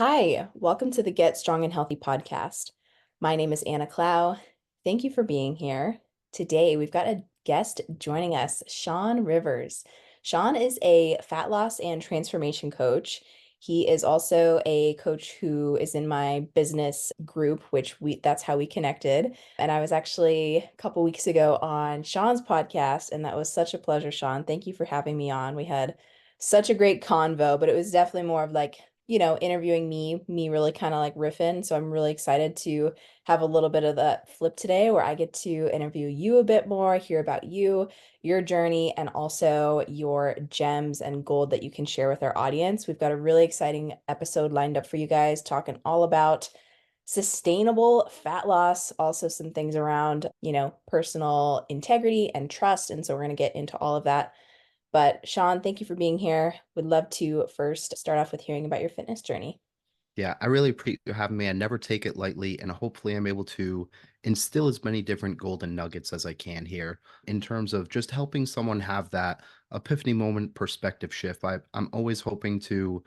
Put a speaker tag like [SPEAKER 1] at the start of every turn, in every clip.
[SPEAKER 1] Hi, welcome to the Get Strong and Healthy podcast. My name is Anna Clow. Thank you for being here. Today, we've got a guest joining us, Shawn Rivers. Shawn is a fat loss and transformation coach. He is also a coach who is in my business group, which that's how we connected. And I was actually a couple weeks ago on Shawn's podcast, and that was such a pleasure, Shawn. Thank you for having me on. We had such a great convo, but it was definitely more of like interviewing me really kind of like riffing. So I'm really excited to have a little bit of that flip today where I get to interview you a bit more, hear about you, your journey, and also your gems and gold that you can share with our audience. We've got a really exciting episode lined up for you guys, talking all about sustainable fat loss, also some things around, personal integrity and trust. And so we're going to get into all of that. But Shawn, thank you for being here. Would love to first start off with hearing about your fitness journey.
[SPEAKER 2] Yeah, I really appreciate you having me. I never take it lightly, and hopefully, I'm able to instill as many different golden nuggets as I can here in terms of just helping someone have that epiphany moment perspective shift. I'm always hoping to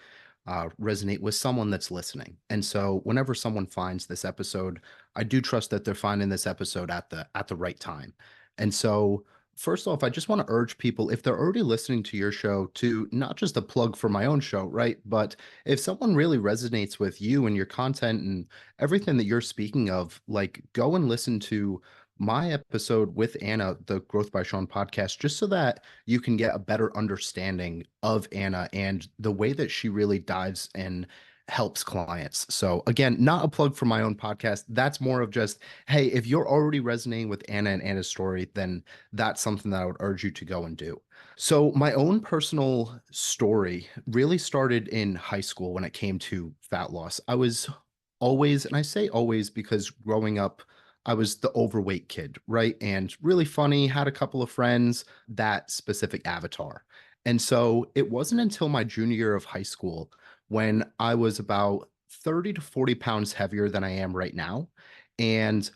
[SPEAKER 2] resonate with someone that's listening. And so, whenever someone finds this episode, I do trust that they're finding this episode at the right time. And so, first off, I just want to urge people, if they're already listening to your show, to not just a plug for my own show, right? But if someone really resonates with you and your content and everything that you're speaking of, like go and listen to my episode with Anna, the Growth by Shawn podcast, just so that you can get a better understanding of Anna and the way that she really dives and helps clients. So again, not a plug for my own podcast. That's more of just, hey, if you're already resonating with Anna and Anna's story, then that's something that I would urge you to go and do. So, my own personal story really started in high school when it came to fat loss. I was always, and I say always because growing up, I was the overweight kid, right? And really funny, had a couple of friends, that specific avatar. And so it wasn't until my junior year of high school when I was about 30 to 40 pounds heavier than I am right now. And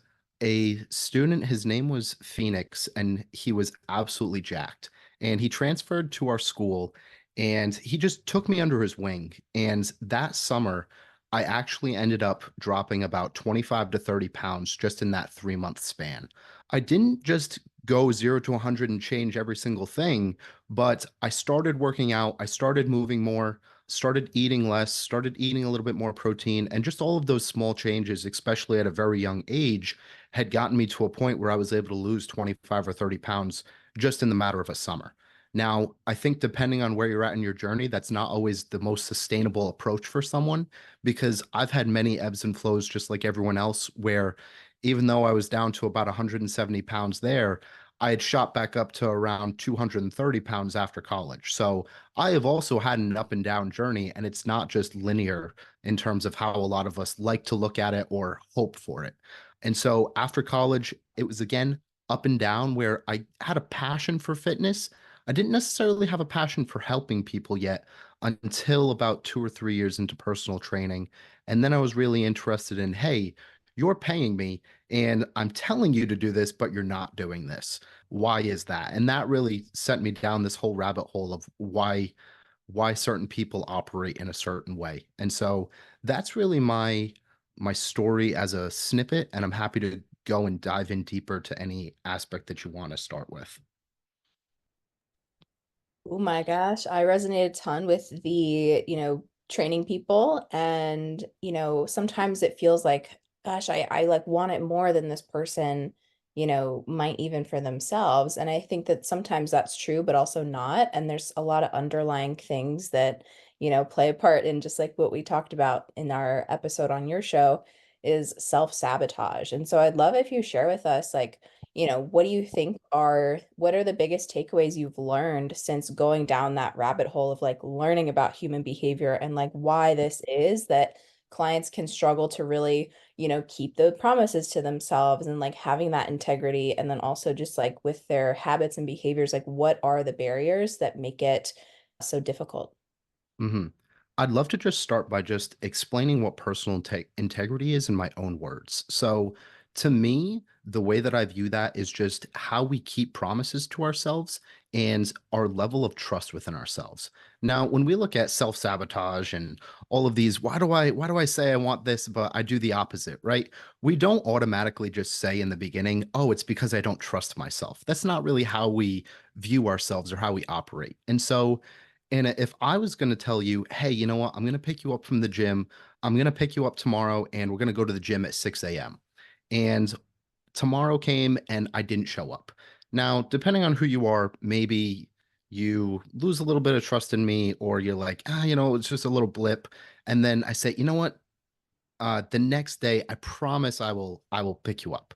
[SPEAKER 2] a student, his name was Phoenix, and he was absolutely jacked, and he transferred to our school, and he just took me under his wing. And that summer I actually ended up dropping about 25 to 30 pounds just in that 3 month span. I didn't just go 0 to 100 and change every single thing, but I started working out, I started moving more, started eating less, started eating a little bit more protein, and just all of those small changes, especially at a very young age, had gotten me to a point where I was able to lose 25 or 30 pounds just in the matter of a summer. Now, I think depending on where you're at in your journey, that's not always the most sustainable approach for someone, because I've had many ebbs and flows just like everyone else, where even though I was down to about 170 pounds there, I had shot back up to around 230 pounds after college. So I have also had an up and down journey, and it's not just linear in terms of how a lot of us like to look at it or hope for it. And so after college, it was again up and down, where I had a passion for fitness. I didn't necessarily have a passion for helping people yet until about 2 or 3 years into personal training. And then I was really interested in, hey, you're paying me and I'm telling you to do this, but you're not doing this. Why is that? And that really sent me down this whole rabbit hole of why certain people operate in a certain way. And so that's really my story as a snippet, and I'm happy to go and dive in deeper to any aspect that you want to start with.
[SPEAKER 1] Oh my gosh, I resonated a ton with the, training people and, sometimes it feels like, gosh, I like want it more than this person, might even for themselves. And I think that sometimes that's true, but also not. And there's a lot of underlying things that, play a part in just like what we talked about in our episode on your show is self-sabotage. And so I'd love if you share with us like what do you think what are the biggest takeaways you've learned since going down that rabbit hole of like learning about human behavior and like why this is that clients can struggle to really, keep the promises to themselves and like having that integrity and then also just like with their habits and behaviors, like what are the barriers that make it so difficult?
[SPEAKER 2] hmm I'd love to just start by just explaining what personal integrity is in my own words. So, to me, the way that I view that is just how we keep promises to ourselves and our level of trust within ourselves. Now, when we look at self-sabotage and all of these, why do I say I want this, but I do the opposite, right? We don't automatically just say in the beginning, oh, it's because I don't trust myself. That's not really how we view ourselves or how we operate. And so, and if I was going to tell you, hey, you know what, I'm going to pick you up from the gym. I'm going to pick you up tomorrow and we're going to go to the gym at 6 a.m. And tomorrow came and I didn't show up. Now, depending on who you are, maybe you lose a little bit of trust in me, or you're like, it's just a little blip. And then I say, you know what? The next day, I promise I will pick you up,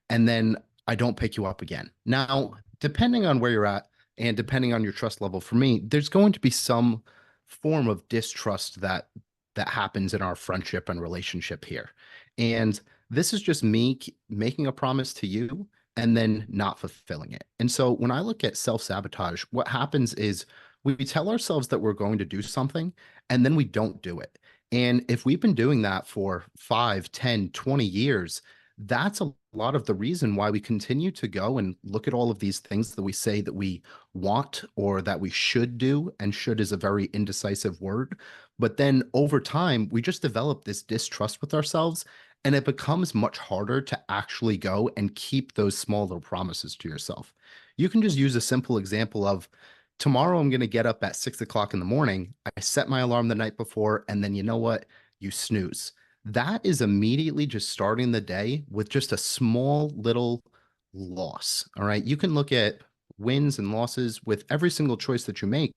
[SPEAKER 2] and then I don't pick you up again. Now, depending on where you're at and depending on your trust level, for me, there's going to be some form of distrust that happens in our friendship and relationship here. And this is just me making a promise to you and then not fulfilling it. And so when I look at self-sabotage, what happens is we tell ourselves that we're going to do something and then we don't do it. And if we've been doing that for 5, 10, 20 years, that's a lot of the reason why we continue to go and look at all of these things that we say that we want or that we should do. And should is a very indecisive word. But then over time, we just develop this distrust with ourselves. And it becomes much harder to actually go and keep those small little promises to yourself. You can just use a simple example of tomorrow, I'm going to get up at 6 o'clock in the morning. I set my alarm the night before, and then you know what? You snooze. That is immediately just starting the day with just a small little loss. All right. You can look at wins and losses with every single choice that you make.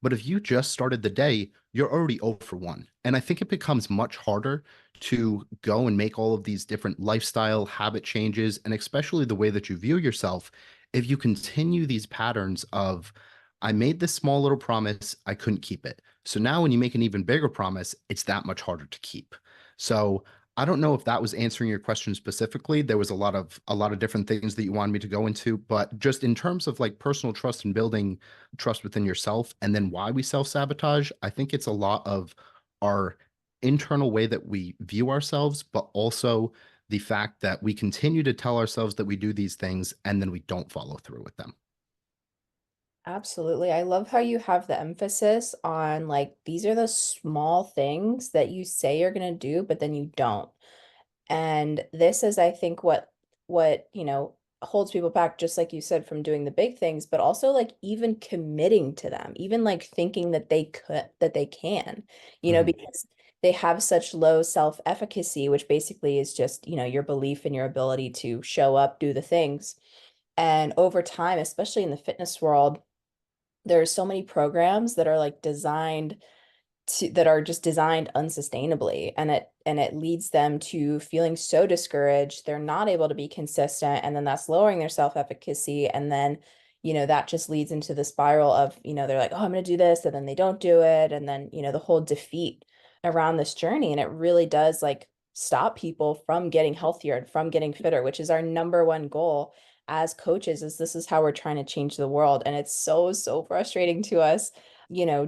[SPEAKER 2] But if you just started the day, you're already 0 for 1. And I think it becomes much harder to go and make all of these different lifestyle habit changes, and especially the way that you view yourself, if you continue these patterns of, I made this small little promise, I couldn't keep it. So now when you make an even bigger promise, it's that much harder to keep. So I don't know if that was answering your question specifically. There was a lot of different things that you wanted me to go into, but just in terms of like personal trust and building trust within yourself and then why we self-sabotage, I think it's a lot of our internal way that we view ourselves, but also the fact that we continue to tell ourselves that we do these things and then we don't follow through with them.
[SPEAKER 1] Absolutely. I love how you have the emphasis on like these are the small things that you say you're going to do, but then you don't. And this is, I think, what holds people back, just like you said, from doing the big things, but also like even committing to them, even like thinking that they can,
[SPEAKER 2] Mhm.
[SPEAKER 1] because they have such low self-efficacy, which basically is just, your belief in your ability to show up, do the things. And over time, especially in the fitness world, there's so many programs that are like designed that are just designed unsustainably, and it leads them to feeling so discouraged they're not able to be consistent, and then that's lowering their self-efficacy, and then that just leads into the spiral of they're like, oh, I'm going to do this, and then they don't do it, and then the whole defeat around this journey. And it really does like stop people from getting healthier and from getting fitter, which is our number one goal as coaches. Is this is how we're trying to change the world, and it's so frustrating to us,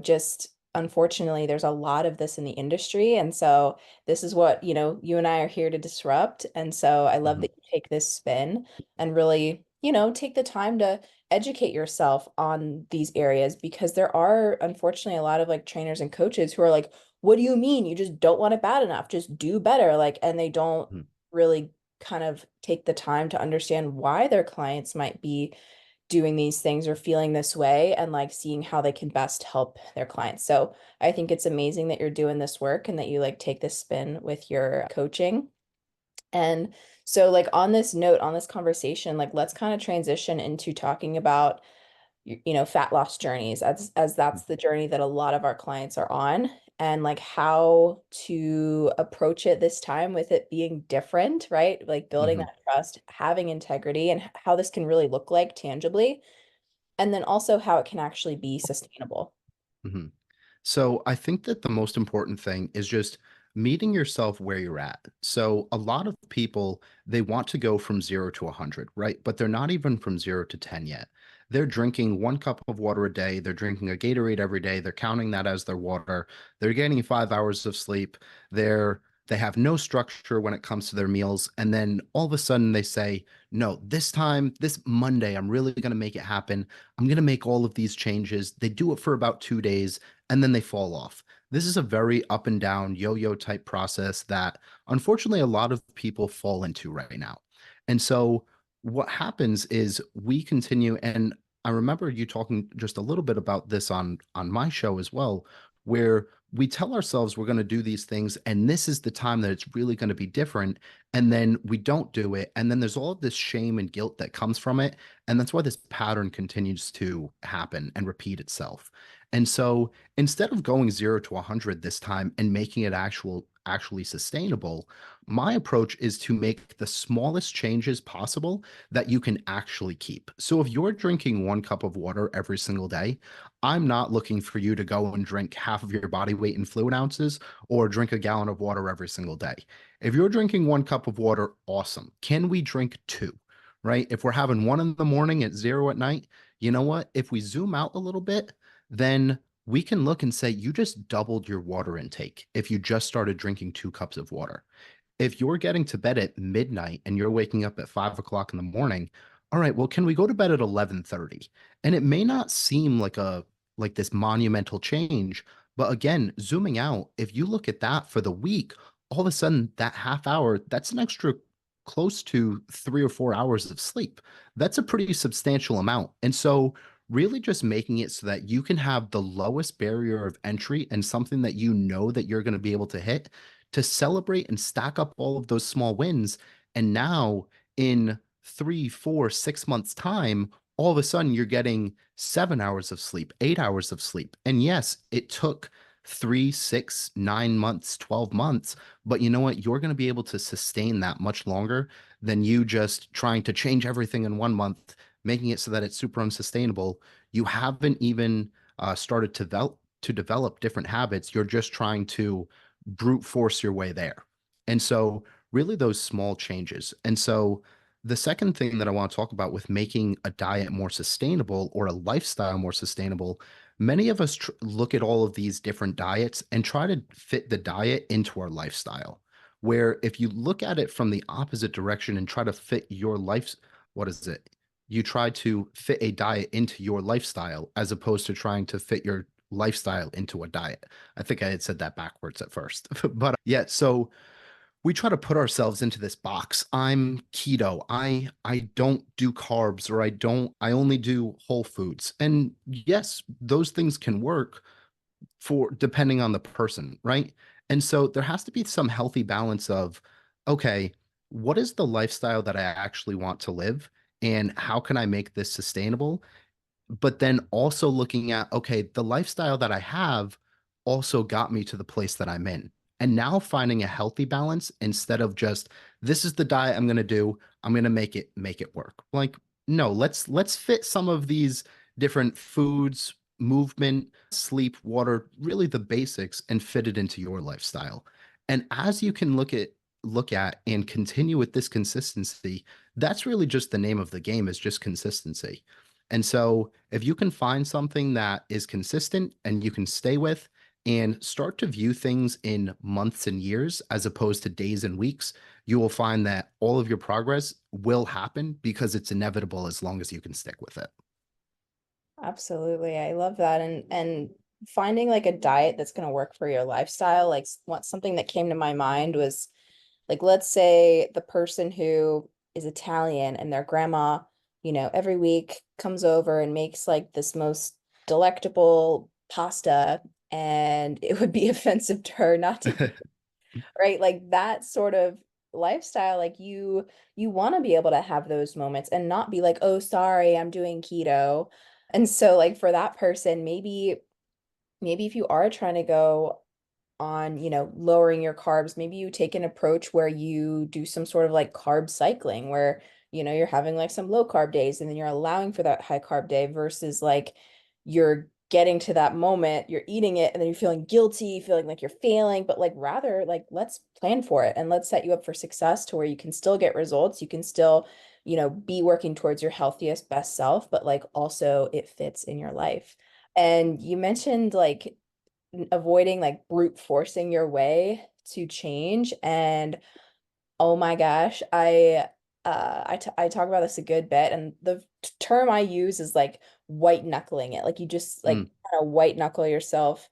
[SPEAKER 1] just unfortunately, there's a lot of this in the industry. And so this is what, you and I are here to disrupt. And so I love
[SPEAKER 2] Mhm.
[SPEAKER 1] that you take this spin and really, take the time to educate yourself on these areas, because there are unfortunately a lot of like trainers and coaches who are like, what do you mean? You just don't want it bad enough. Just do better. Like, and they don't
[SPEAKER 2] Mhm.
[SPEAKER 1] really kind of take the time to understand why their clients might be doing these things or feeling this way, and like seeing how they can best help their clients. So I think it's amazing that you're doing this work and that you like take this spin with your coaching. And so like on this note, on this conversation, like let's kind of transition into talking about fat loss journeys, as that's the journey that a lot of our clients are on, and like how to approach it this time with it being different, right? Like building
[SPEAKER 2] Mhm.
[SPEAKER 1] that trust, having integrity, and how this can really look like tangibly, and then also how it can actually be sustainable.
[SPEAKER 2] Mhm. So I think that the most important thing is just meeting yourself where you're at. So a lot of people, they want to go from 0 to 100, right? But they're not even from 0 to 10 yet. They're drinking 1 cup of water a day. They're drinking a Gatorade every day. They're counting that as their water. They're getting 5 hours of sleep. They're They have no structure when it comes to their meals. And then all of a sudden they say, no, this time, this Monday, I'm really going to make it happen. I'm going to make all of these changes. They do it for about 2 days and then they fall off. This is a very up and down yo yo type process that unfortunately a lot of people fall into right now. And so what happens is we continue, and I remember you talking just a little bit about this on my show as well, where we tell ourselves we're going to do these things and this is the time that it's really going to be different, and then we don't do it, and then there's all of this shame and guilt that comes from it, and that's why this pattern continues to happen and repeat itself. And so instead of going 0 to 100 this time and making it actually sustainable, my approach is to make the smallest changes possible that you can actually keep. So if you're drinking 1 cup of water every single day, I'm not looking for you to go and drink half of your body weight in fluid ounces or drink a gallon of water every single day. If you're drinking 1 cup of water, awesome. Can we drink two? Right? If we're having one in the morning at 0 at night, you know what? If we zoom out a little bit, then we can look and say you just doubled your water intake if you just started drinking 2 cups of water. If you're getting to bed at midnight and you're waking up at 5 o'clock in the morning, all right, well, can we go to bed at 11:30? And it may not seem like this monumental change, but again, zooming out, if you look at that for the week, all of a sudden that half hour, that's an extra close to 3 or 4 hours of sleep. That's a pretty substantial amount. And so really just making it so that you can have the lowest barrier of entry and something that you know that you're going to be able to hit to celebrate and stack up all of those small wins. And now in 3, 4, 6 months' time, all of a sudden you're getting 7 hours of sleep, 8 hours of sleep. And yes, it took 3, 6, 9 months, 12 months, but you know what? You're going to be able to sustain that much longer than you just trying to change everything in 1 month, making it so that it's super unsustainable. You haven't even started to develop different habits. You're just trying to brute force your way there. And so, really, those small changes. And so, the second thing that I want to talk about with making a diet more sustainable or a lifestyle more sustainable, many of us look at all of these different diets and try to fit the diet into our lifestyle. Where if you look at it from the opposite direction and try to fit your life, what is it? You try to fit a diet into your lifestyle as opposed to trying to fit your lifestyle into a diet. I think I had said that backwards at first. But yeah, so we try to put ourselves into this box. I'm keto. I don't do carbs, or I only do whole foods. And yes, those things can work for depending on the person, right? And so there has to be some healthy balance of, okay, what is the lifestyle that I actually want to live? And how can I make this sustainable? But then also looking at, okay, the lifestyle that I have also got me to the place that I'm in. And now finding a healthy balance instead of just this is the diet I'm going to do, I'm going to make it work. Like no, let's fit some of these different foods, movement, sleep, water, really the basics and fit it into your lifestyle. And as you can look at and continue with this consistency, that's really just the name of the game, is just consistency. And so, if you can find something that is consistent and you can stay with and start to view things in months and years as opposed to days and weeks, you will find that all of your progress will happen because it's inevitable as long as you can stick with it.
[SPEAKER 1] Absolutely. I love that. And finding like a diet that's going to work for your lifestyle, like what something that came to my mind was like, let's say the person who is Italian and their grandma, every week comes over and makes like this most delectable pasta, and it would be offensive to her not to eat, right? Like that sort of lifestyle, like you want to be able to have those moments and not be like, oh, sorry, I'm doing keto. And so like for that person, maybe if you are trying to go on, lowering your carbs, maybe you take an approach where you do some sort of like carb cycling where, you're having like some low carb days and then you're allowing for that high carb day versus like you're getting to that moment, you're eating it and then you're feeling guilty, feeling like you're failing, but like rather like let's plan for it and let's set you up for success to where you can still get results, you can still, be working towards your healthiest best self, but like also it fits in your life. And you mentioned like avoiding like brute forcing your way to change. And oh my gosh, I talk about this a good bit, and the term I use is like white knuckling it. Like you just like
[SPEAKER 2] Mm,
[SPEAKER 1] kind of white knuckle yourself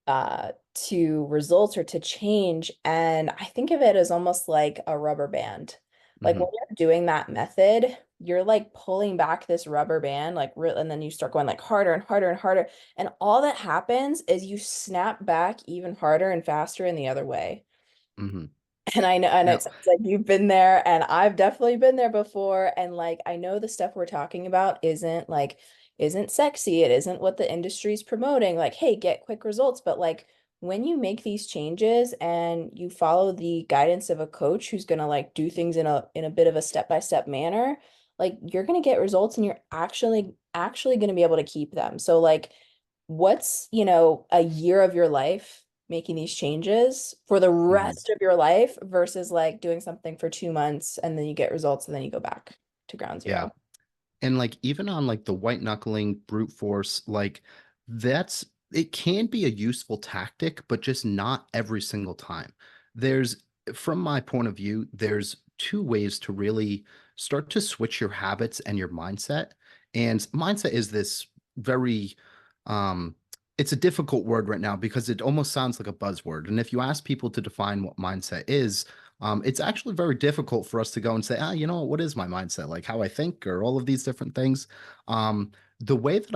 [SPEAKER 1] to results or to change. And I think of it as almost like a rubber band. Like
[SPEAKER 2] hmm
[SPEAKER 1] when you're doing that method, you're like pulling back this rubber band, like real, and then you start going like harder and harder and harder. And all that happens is you snap back even harder and faster in the other way.
[SPEAKER 2] hmm
[SPEAKER 1] And I know, and it
[SPEAKER 2] Now,
[SPEAKER 1] sounds like you've been there, and I've definitely been there before. And like, I know the stuff we're talking about isn't sexy. It isn't what the industry's promoting. Like, hey, get quick results. But like, when you make these changes and you follow the guidance of a coach who's gonna like do things in a bit of a step-by-step manner, like you're gonna get results, and you're actually gonna be able to keep them. So like, what's, a year of your life making these changes for the
[SPEAKER 2] mhm,
[SPEAKER 1] rest of your life versus like doing something for 2 months and then you get results and then you go back to ground
[SPEAKER 2] yeah.
[SPEAKER 1] zero.
[SPEAKER 2] And like even on like the white knuckling brute force, like that's it can be a useful tactic, but just not every single time. There's from my point of view, there's two ways to really start to switch your habits and your mindset. And mindset is this very um it's a difficult word right now because it almost sounds like a buzzword. And if you ask people to define what mindset is, it's actually very difficult for us to go and say, you know, what is my mindset? Like how I think or all of these different things. The way that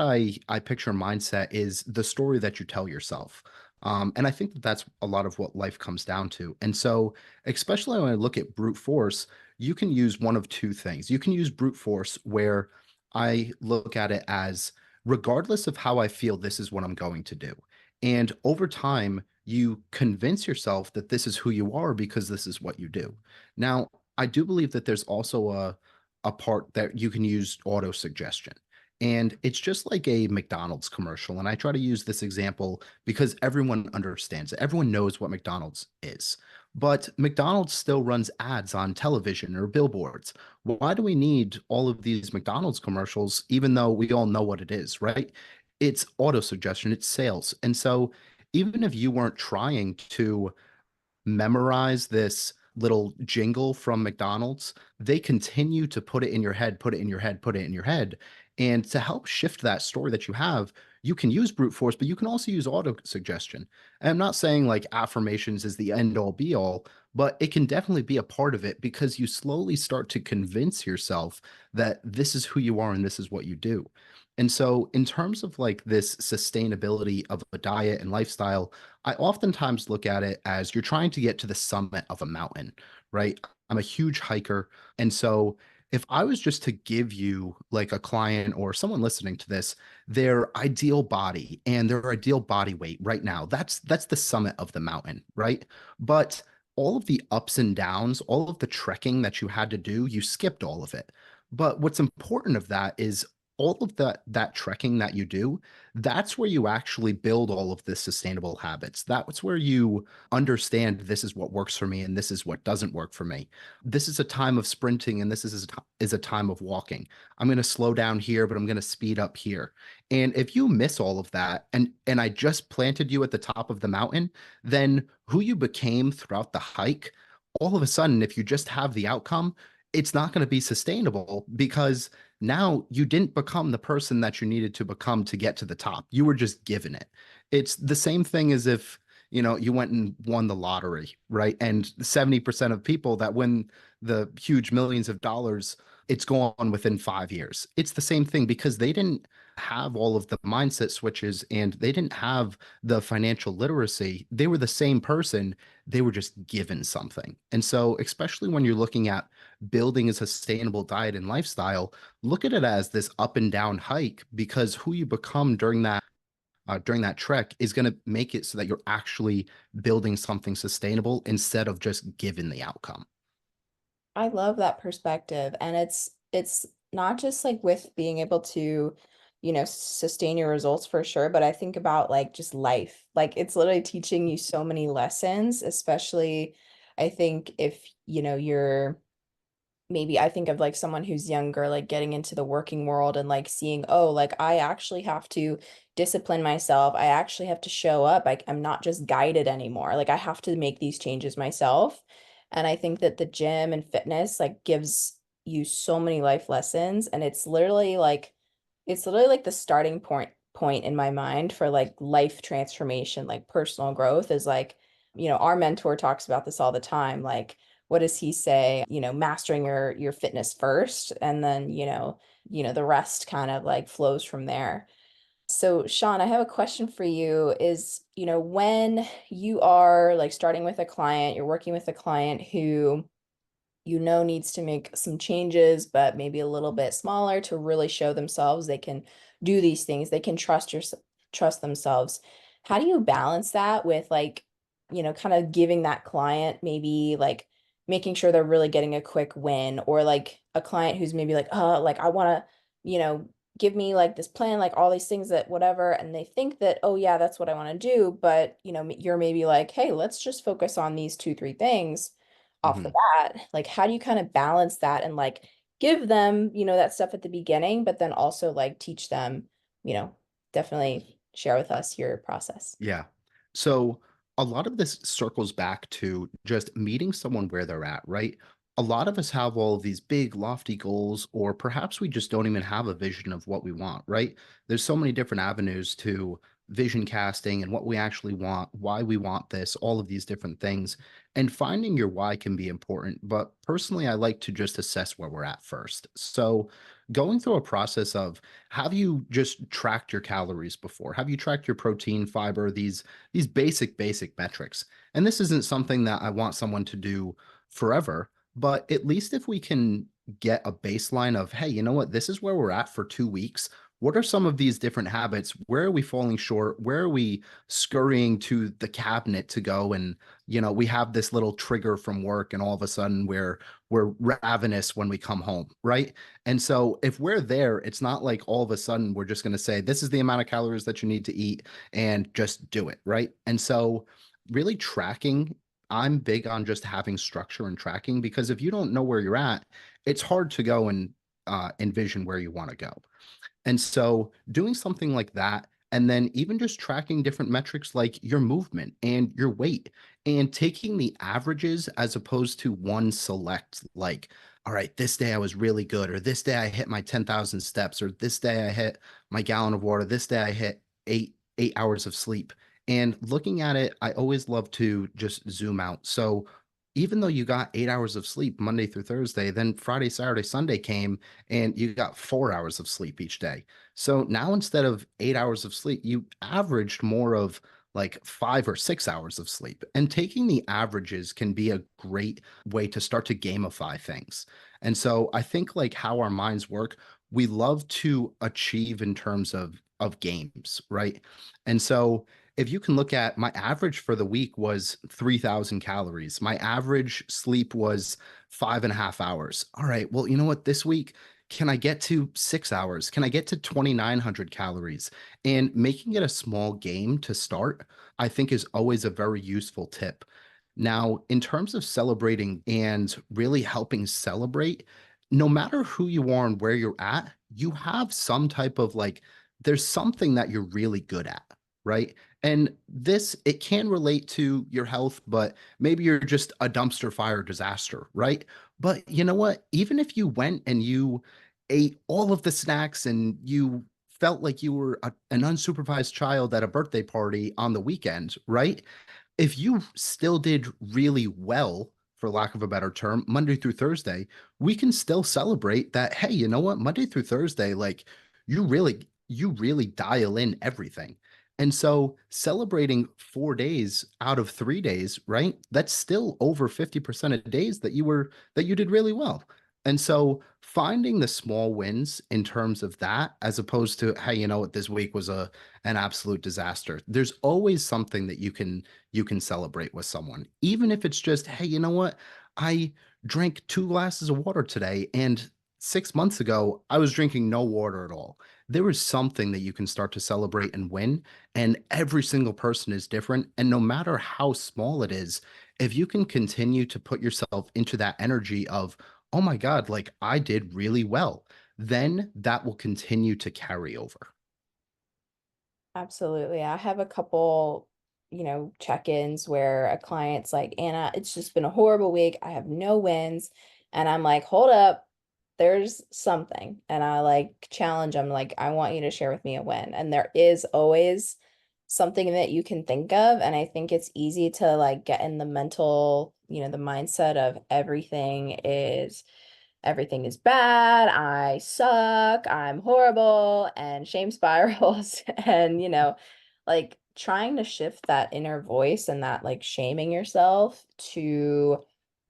[SPEAKER 2] I picture mindset is the story that you tell yourself. And I think that that's a lot of what life comes down to. And so, especially when I look at brute force, you can use one of two things. You can use brute force where I look at it as regardless of how I feel, this is what I'm going to do. And over time, you convince yourself that this is who you are because this is what you do. Now, I do believe that there's also a part that you can use auto suggestion. And it's just like a McDonald's commercial. And I try to use this example because everyone understands it. Everyone knows what McDonald's is. But McDonald's still runs ads on television or billboards. Why do we need all of these McDonald's commercials, even though we all know what it is, right? It's auto suggestion, it's sales. And so even if you weren't trying to memorize this little jingle from McDonald's, they continue to put it in your head, put it in your head, put it in your head. And to help shift that story that you have, you can use brute force, but you can also use auto suggestion. And I'm not saying like affirmations is the end all be all, but it can definitely be a part of it because you slowly start to convince yourself that this is who you are and this is what you do. And so, in terms of like this sustainability of a diet and lifestyle, I oftentimes look at it as you're trying to get to the summit of a mountain, right? I'm a huge hiker. And so if I was just to give you like a client or someone listening to this, their ideal body and their ideal body weight right now, that's the summit of the mountain, right? But all of the ups and downs, all of the trekking that you had to do, you skipped all of it. But what's important of that is all of that trekking that you do, that's where you actually build all of the sustainable habits. That's where you understand this is what works for me and this is what doesn't work for me. This is a time of sprinting and is a time of walking. I'm going to slow down here, but I'm going to speed up here. And if you miss all of that and I just planted you at the top of the mountain, then who you became throughout the hike, all of a sudden, if you just have the outcome, it's not going to be sustainable because now you didn't become the person that you needed to become to get to the top. You were just given it. It's the same thing as if, you know, you went and won the lottery, right? And 70% of people that win the huge millions of dollars, it's gone within 5 years. It's the same thing because they didn't have all of the mindset switches and they didn't have the financial literacy. They were the same person. They were just given something. And so, especially when you're looking at building a sustainable diet and lifestyle, look at it as this up and down hike because who you become during that trek is going to make it so that you're actually building something sustainable instead of just given the outcome.
[SPEAKER 1] I love that perspective. And it's not just like with being able to, sustain your results for sure, but I think about like just life. Like it's literally teaching you so many lessons, especially I think if, you're maybe I think of like someone who's younger, like getting into the working world and like seeing, oh, like I actually have to discipline myself. I actually have to show up. I'm not just guided anymore. Like I have to make these changes myself. And I think that the gym and fitness like gives you so many life lessons. And it's literally like the starting point in my mind for like life transformation, like personal growth is like, our mentor talks about this all the time. Like, what does he say? Mastering your fitness first, and then, the rest kind of like flows from there. So, Shawn, I have a question for you is, when you are like starting with a client, you're working with a client who needs to make some changes, but maybe a little bit smaller to really show themselves they can do these things. They can trust themselves. How do you balance that with like, kind of giving that client maybe like making sure they're really getting a quick win, or like a client who's maybe like, oh, like I want to, give me like this plan, like all these things that whatever, and they think that, oh yeah, that's what I want to do, but you're maybe like, hey, let's just focus on these two, three things off the
[SPEAKER 2] Mhm.
[SPEAKER 1] bat. Like, how do you kind of balance that and like give them, that stuff at the beginning, but then also like teach them, you know, definitely share with us your process.
[SPEAKER 2] Yeah. So a lot of this circles back to just meeting someone where they're at, right? A lot of us have all of these big, lofty goals, or perhaps we just don't even have a vision of what we want, right? There's so many different avenues to vision casting and what we actually want, why we want this, all of these different things. And finding your why can be important. But personally, I like to just assess where we're at first. So going through a process of, have you just tracked your calories before? Have you tracked your protein, fiber, these basic metrics? And this isn't something that I want someone to do forever, but at least if we can get a baseline of, hey, you know what, this is where we're at for 2 weeks. What are some of these different habits? Where are we falling short? Where are we scurrying to the cabinet to go? And, we have this little trigger from work, and all of a sudden we're ravenous when we come home, right? And so if we're there, it's not like all of a sudden we're just going to say, this is the amount of calories that you need to eat and just do it. Right. And so really tracking, I'm big on just having structure and tracking, because if you don't know where you're at, it's hard to go and envision where you want to go. And so doing something like that, and then even just tracking different metrics like your movement and your weight, and taking the averages as opposed to one select, like, all right, this day I was really good, or this day I hit my 10,000 steps, or this day I hit my gallon of water, this day I hit eight hours of sleep. And looking at it, I always love to just zoom out. So even though you got 8 hours of sleep Monday through Thursday, then Friday, Saturday, Sunday came and you got 4 hours of sleep each day. So now instead of 8 hours of sleep, you averaged more of like 5 or 6 hours of sleep. And taking the averages can be a great way to start to gamify things. And so I think like how our minds work, we love to achieve in terms of games, right? And so if you can look at, my average for the week was 3,000 calories. My average sleep was 5.5 hours. All right. Well, you know what? This week, can I get to 6 hours? Can I get to 2,900 calories? And making it a small game to start, I think is always a very useful tip. Now, in terms of celebrating and really helping celebrate, no matter who you are and where you're at, you have some type of like, there's something that you're really good at, right? And this, it can relate to your health, but maybe you're just a dumpster fire disaster, right? But you know what? Even if you went and you ate all of the snacks and you felt like you were an unsupervised child at a birthday party on the weekend, right? If you still did really well, for lack of a better term, Monday through Thursday, we can still celebrate that. Hey, you know what? Monday through Thursday, like you really dial in everything. And so celebrating 4 days out of 3 days, right? That's still over 50% of days that you did really well. And so finding the small wins in terms of that, as opposed to, hey, you know what, this week was an absolute disaster. There's always something that you can celebrate with someone, even if it's just, hey, you know what, I drank 2 glasses of water today, and 6 months ago I was drinking no water at all. There is something that you can start to celebrate and win, and every single person is different, and no matter how small it is, if you can continue to put yourself into that energy of oh my God, like I did really well, then that will continue to carry over.
[SPEAKER 1] Absolutely. I have a couple, check-ins where a client's like, Anna, it's just been a horrible week. I have no wins. And I'm like, hold up, there's something. And I like challenge them, like, I want you to share with me a win. And there is always something that you can think of. And I think it's easy to like get in the mental, the mindset of everything is bad, I suck, I'm horrible, and shame spirals. And, like trying to shift that inner voice and that like shaming yourself to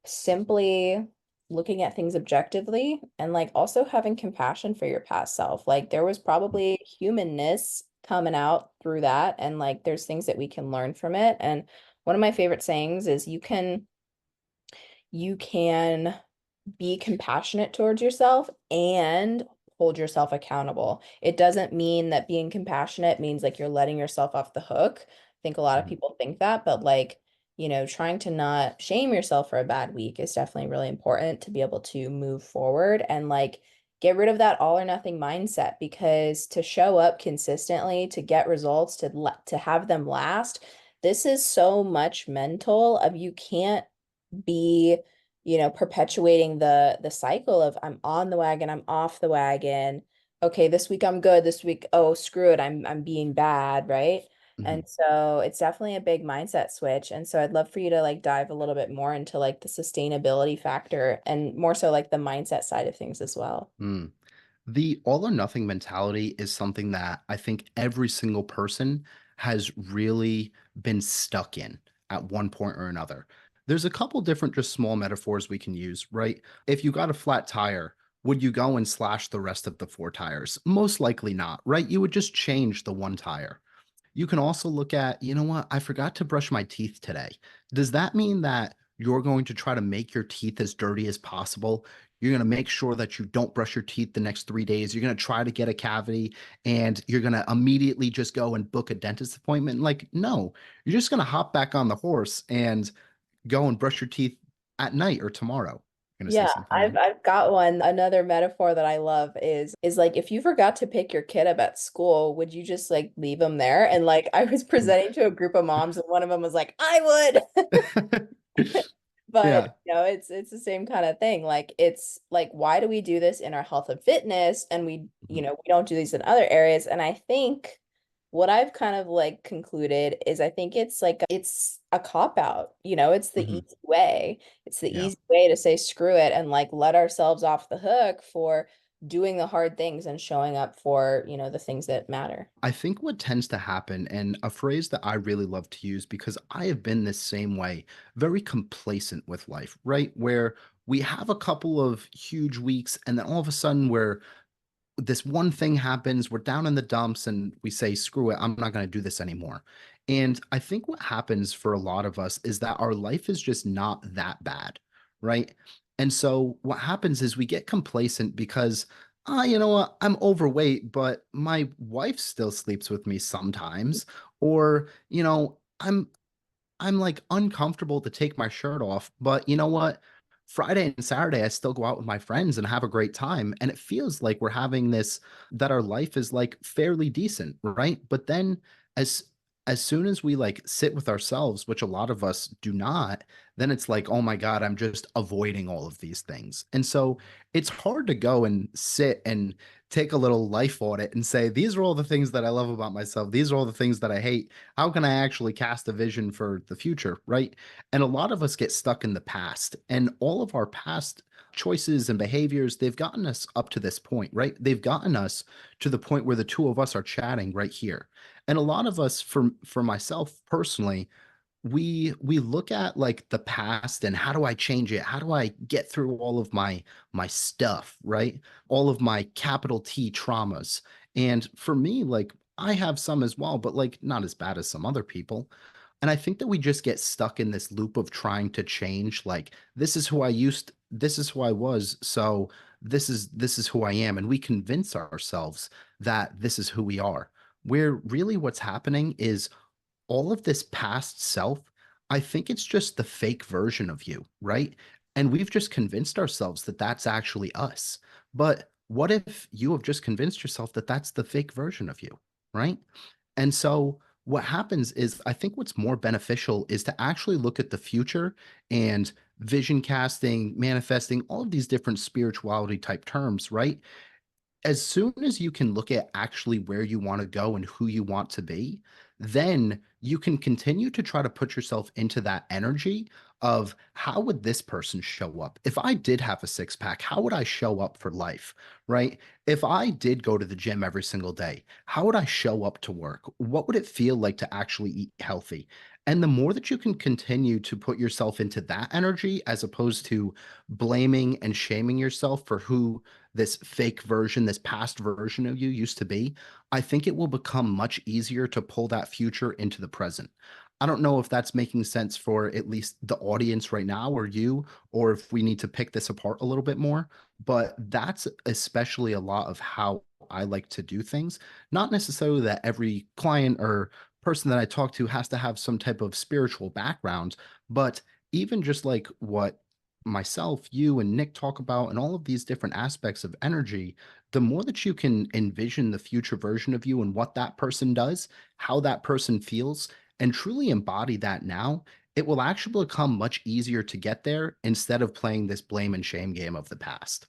[SPEAKER 1] simply looking at things objectively and like also having compassion for your past self. Like there was probably humanness coming out through that, and like there's things that we can learn from it. And one of my favorite sayings is you can be compassionate towards yourself and hold yourself accountable. It doesn't mean that being compassionate means like you're letting yourself off the hook. I think a lot of
[SPEAKER 2] Mhm.
[SPEAKER 1] people think that, but like, trying to not shame yourself for a bad week is definitely really important to be able to move forward and like get rid of that all or nothing mindset, because to show up consistently, to get results, to have them last, this is so much mental of you can't be, perpetuating the cycle of I'm on the wagon, I'm off the wagon. Okay, this week I'm good, this week, oh, screw it, I'm being bad, right? And
[SPEAKER 2] Mhm.
[SPEAKER 1] so it's definitely a big mindset switch. And so I'd love for you to like dive a little bit more into like the sustainability factor and more so like the mindset side of things as well.
[SPEAKER 2] Mm. The all or nothing mentality is something that I think every single person has really been stuck in at one point or another. There's a couple different just small metaphors we can use, right? If you got a flat tire, would you go and slash the rest of the four tires? Most likely not, right? You would just change the one tire. You can also look at, you know what? I forgot to brush my teeth today. Does that mean that you're going to try to make your teeth as dirty as possible? You're going to make sure that you don't brush your teeth the next 3 days. You're going to try to get a cavity and you're going to immediately just go and book a dentist appointment. Like, no, you're just going to hop back on the horse and go and brush your teeth at night or tomorrow. You're going to say
[SPEAKER 1] Yeah,
[SPEAKER 2] something
[SPEAKER 1] I've
[SPEAKER 2] there?
[SPEAKER 1] I've got one. Another metaphor that I love is like if you forgot to pick your kid up at school, would you just like leave him there? And like I was presenting to a group of moms and one of them was like, I would. But
[SPEAKER 2] Yeah.
[SPEAKER 1] it's the same kind of thing. Like it's like why do we do this in our health and fitness and
[SPEAKER 2] Mhm.
[SPEAKER 1] we don't do these in other areas? And I think what I've kind of like concluded is I think it's a cop out. It's the
[SPEAKER 2] Mhm.
[SPEAKER 1] easy way. It's the
[SPEAKER 2] Yeah.
[SPEAKER 1] easy way to say screw it and like let ourselves off the hook for doing the hard things and showing up for, the things that matter.
[SPEAKER 2] I think what tends to happen, and a phrase that I really love to use because I have been this same way, very complacent with life, right? Where we have a couple of huge weeks, and then all of a sudden this one thing happens, we're down in the dumps, and we say, screw it, I'm not going to do this anymore. And I think what happens for a lot of us is that our life is just not that bad, right? And so what happens is we get complacent because, you know what, I'm overweight, but my wife still sleeps with me sometimes. Or, I'm like uncomfortable to take my shirt off, but you know what? Friday and Saturday, I still go out with my friends and have a great time. And it feels like we're having this, that our life is like fairly decent, right? But then as as soon as we like sit with ourselves, which a lot of us do not, then it's like, oh my God, I'm just avoiding all of these things. And so it's hard to go and sit and take a little life audit and say, these are all the things that I love about myself. These are all the things that I hate. How can I actually cast a vision for the future, right? And a lot of us get stuck in the past, and all of our past choices and behaviors, they've gotten us up to this point, right? They've gotten us to the point where the two of us are chatting right here. And a lot of us, for myself personally, we look at like the past and how do I change it? How do I get through all of my stuff, right? All of my capital T traumas. And for me, like I have some as well, but like not as bad as some other people. And I think that we just get stuck in this loop of trying to change, like this is who I was, so this is who I am. And we convince ourselves that this is who we are. Where really what's happening is all of this past self, I think it's just the fake version of you, right? And we've just convinced ourselves that that's actually us. But what if you have just convinced yourself that that's the fake version of you, right? And so what happens is I think what's more beneficial is to actually look at the future and vision casting, manifesting, all of these different spirituality type terms, right? As soon as you can look at actually where you want to go and who you want to be, then you can continue to try to put yourself into that energy of how would this person show up? If I did have a six pack, how would I show up for life? Right? If I did go to the gym every single day, how would I show up to work? What would it feel like to actually eat healthy? And the more that you can continue to put yourself into that energy as opposed to blaming and shaming yourself for who this fake version, this past version of you used to be, I think it will become much easier to pull that future into the present. I don't know if that's making sense for at least the audience right now or you, or if we need to pick this apart a little bit more, but that's especially a lot of how I like to do things. Not necessarily that every client or person that I talk to has to have some type of spiritual background, but even just like what myself, you, and Nick talk about, and all of these different aspects of energy, the more that you can envision the future version of you and what that person does, how that person feels, and truly embody that now, it will actually become much easier to get there instead of playing this blame and shame game of the past.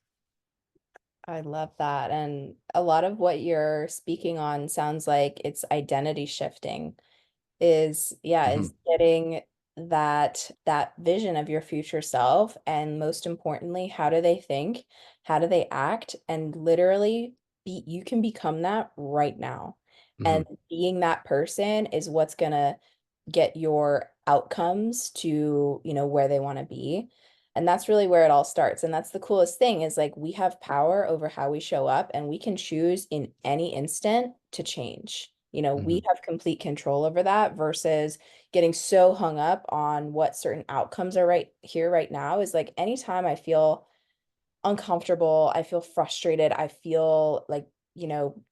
[SPEAKER 1] I love that. And a lot of what you're speaking on sounds like it's identity shifting. Is yeah,
[SPEAKER 2] Mhm,
[SPEAKER 1] is getting that vision of your future self, and most importantly, how do they think, how do they act, and literally be you can become that right now. And
[SPEAKER 2] mhm,
[SPEAKER 1] being that person is what's gonna get your outcomes to, where they want to be. And that's really where it all starts. And that's the coolest thing is like we have power over how we show up and we can choose in any instant to change. We
[SPEAKER 2] mhm.
[SPEAKER 1] have complete control over that versus getting so hung up on what certain outcomes are right here, right now is like anytime I feel uncomfortable, I feel frustrated, I feel like,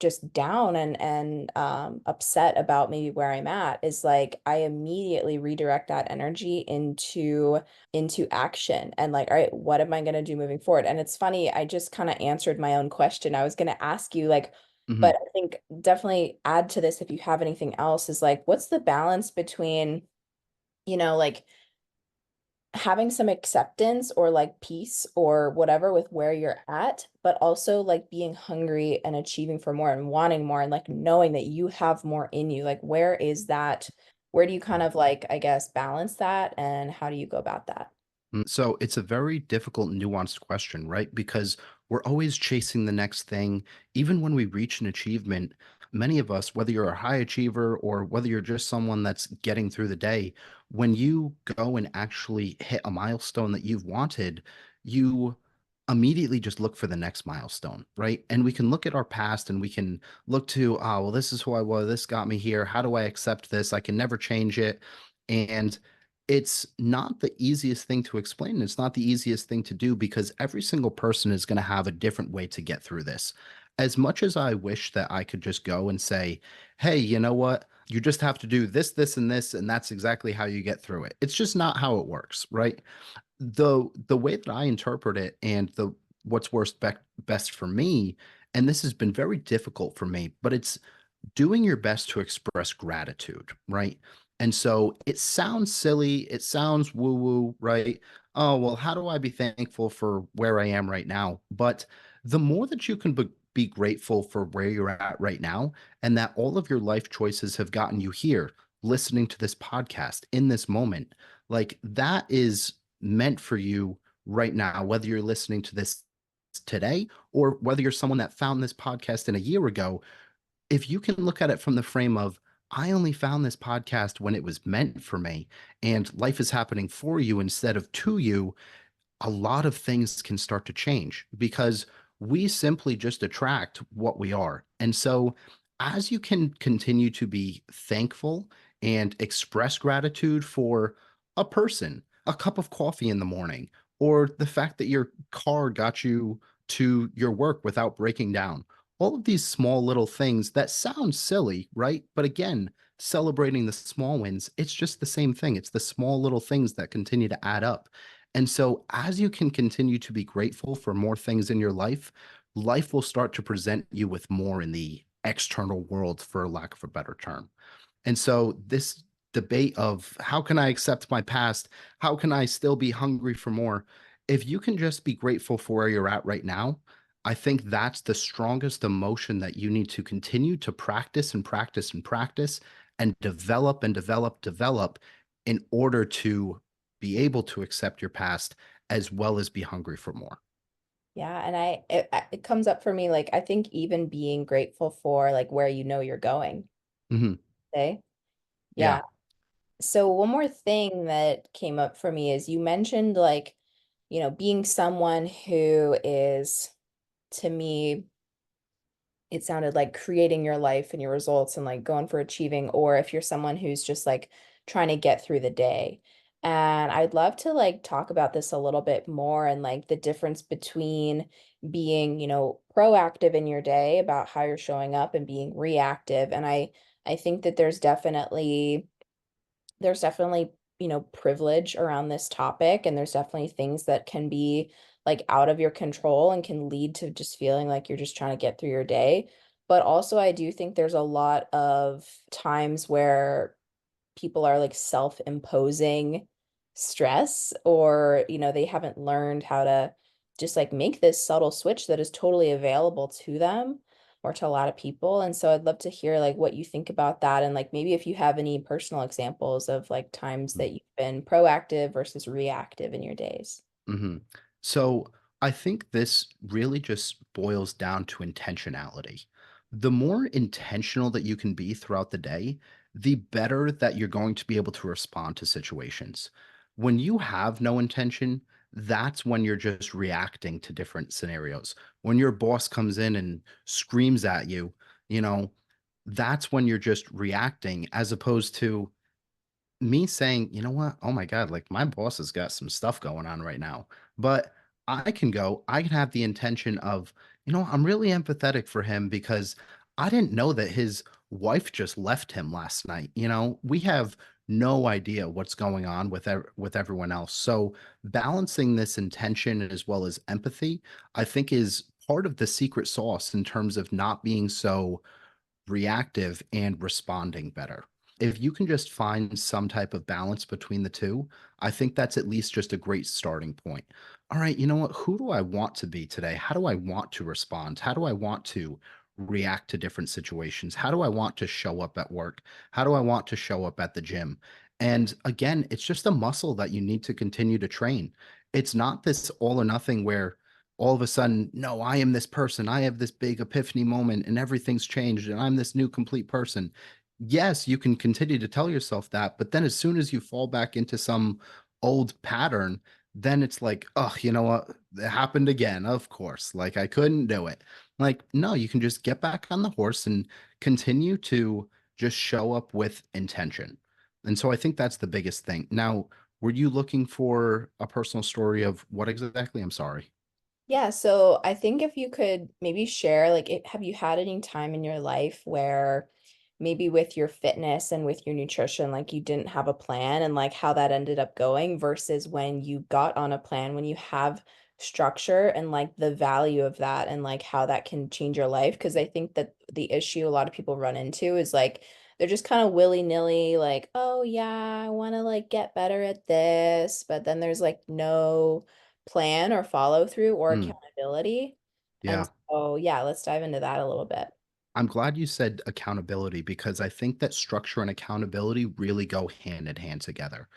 [SPEAKER 1] just down and upset about maybe where I'm at is like I immediately redirect that energy into action and like, all right, what am I going to do moving forward? And it's funny, I just kind of answered my own question. I was going to ask you like, but
[SPEAKER 2] Mhm.
[SPEAKER 1] I think definitely add to this if you have anything else is like, what's the balance between, like having some acceptance or like peace or whatever with where you're at, but also like being hungry and achieving for more and wanting more and like knowing that you have more in you. Like, where is that? Where do you kind of like, I guess, balance that and how do you go about that?
[SPEAKER 2] So it's a very difficult, nuanced question, right? Because we're always chasing the next thing. Even when we reach an achievement, many of us, whether you're a high achiever or whether you're just someone that's getting through the day, when you go and actually hit a milestone that you've wanted, you immediately just look for the next milestone, right? And we can look at our past and we can look to, oh, well, this is who I was. This got me here. How do I accept this? I can never change it. And it's not the easiest thing to explain. It's not the easiest thing to do because every single person is going to have a different way to get through this. As much as I wish that I could just go and say, hey, you know what? You just have to do this, this, and this, and that's exactly how you get through it. It's just not how it works, right? The way that I interpret it and the what's best for me, and this has been very difficult for me, but it's doing your best to express gratitude, right? And so it sounds silly, it sounds woo woo, right? Oh, well, how do I be thankful for where I am right now? But the more that you can be grateful for where you're at right now, and that all of your life choices have gotten you here, listening to this podcast in this moment, like that is meant for you right now, whether you're listening to this today or whether you're someone that found this podcast in a year ago. If you can look at it from the frame of, I only found this podcast when it was meant for me, and life is happening for you instead of to you, a lot of things can start to change because we simply just attract what we are. And so, as you can continue to be thankful and express gratitude for a person, a cup of coffee in the morning, or the fact that your car got you to your work without breaking down, all of these small little things that sound silly, right? But again, celebrating the small wins, it's just the same thing. It's the small little things that continue to add up. And so, as you can continue to be grateful for more things in your life, life will start to present you with more in the external world, for lack of a better term. And so this debate of how can I accept my past? How can I still be hungry for more? If you can just be grateful for where you're at right now, I think that's the strongest emotion that you need to continue to practice and practice and practice and develop and develop, develop in order to be able to accept your past as well as be hungry for more.
[SPEAKER 1] Yeah, and it comes up for me like I think even being grateful for like where you know you're going,
[SPEAKER 2] Hmm.
[SPEAKER 1] okay?
[SPEAKER 2] Yeah.
[SPEAKER 1] Yeah. So one more thing that came up for me is you mentioned like, being someone who is to me it sounded like creating your life and your results and like going for achieving, or if you're someone who's just like trying to get through the day. And I'd love to like talk about this a little bit more and like the difference between being, proactive in your day about how you're showing up and being reactive. And I think that there's definitely, privilege around this topic, and there's definitely things that can be like out of your control and can lead to just feeling like you're just trying to get through your day. But also, I do think there's a lot of times where people are like self-imposing stress, or they haven't learned how to just like make this subtle switch that is totally available to them or to a lot of people. And so I'd love to hear like what you think about that, and like maybe if you have any personal examples of like times that you've been proactive versus reactive in your days.
[SPEAKER 2] Hmm. So I think this really just boils down to intentionality. The more intentional that you can be throughout the day, the better that you're going to be able to respond to situations. When you have no intention, that's when you're just reacting to different scenarios. When your boss comes in and screams at you, you know, that's when you're just reacting as opposed to me saying, "You know what? Oh my God, like my boss has got some stuff going on right now." But I can have the intention of, I'm really empathetic for him because I didn't know that his wife just left him last night. We have no idea what's going on with with everyone else. So balancing this intention as well as empathy, I think is part of the secret sauce in terms of not being so reactive and responding better. If you can just find some type of balance between the two, I think that's at least just a great starting point. All right, you know what? Who do I want to be today? How do I want to respond? How do I want to react to different situations? How do I want to show up at work? How do I want to show up at the gym? And again, it's just a muscle that you need to continue to train. It's not this all or nothing where all of a sudden, no, I am this person. I have this big epiphany moment and everything's changed and I'm this new complete person. Yes, you can continue to tell yourself that, but then as soon as you fall back into some old pattern, then it's like, oh, you know what? It happened again. Of course. Like I couldn't do it. Like, no, you can just get back on the horse and continue to just show up with intention. And so I think that's the biggest thing. Now, were you looking for a personal story of what exactly? I'm sorry.
[SPEAKER 1] Yeah, so I think if you could maybe share, like, have you had any time in your life where maybe with your fitness and with your nutrition, like you didn't have a plan and like how that ended up going versus when you got on a plan, when you have structure and like the value of that and like how that can change your life? Because I think that the issue a lot of people run into is like they're just kind of willy-nilly, like, oh yeah, I want to like get better at this, but then there's like no plan or follow through or
[SPEAKER 2] Hmm.
[SPEAKER 1] accountability. And
[SPEAKER 2] Yeah.
[SPEAKER 1] so, yeah, let's dive into that a little bit.
[SPEAKER 2] I'm glad you said accountability because I think that structure and accountability really go hand in hand together.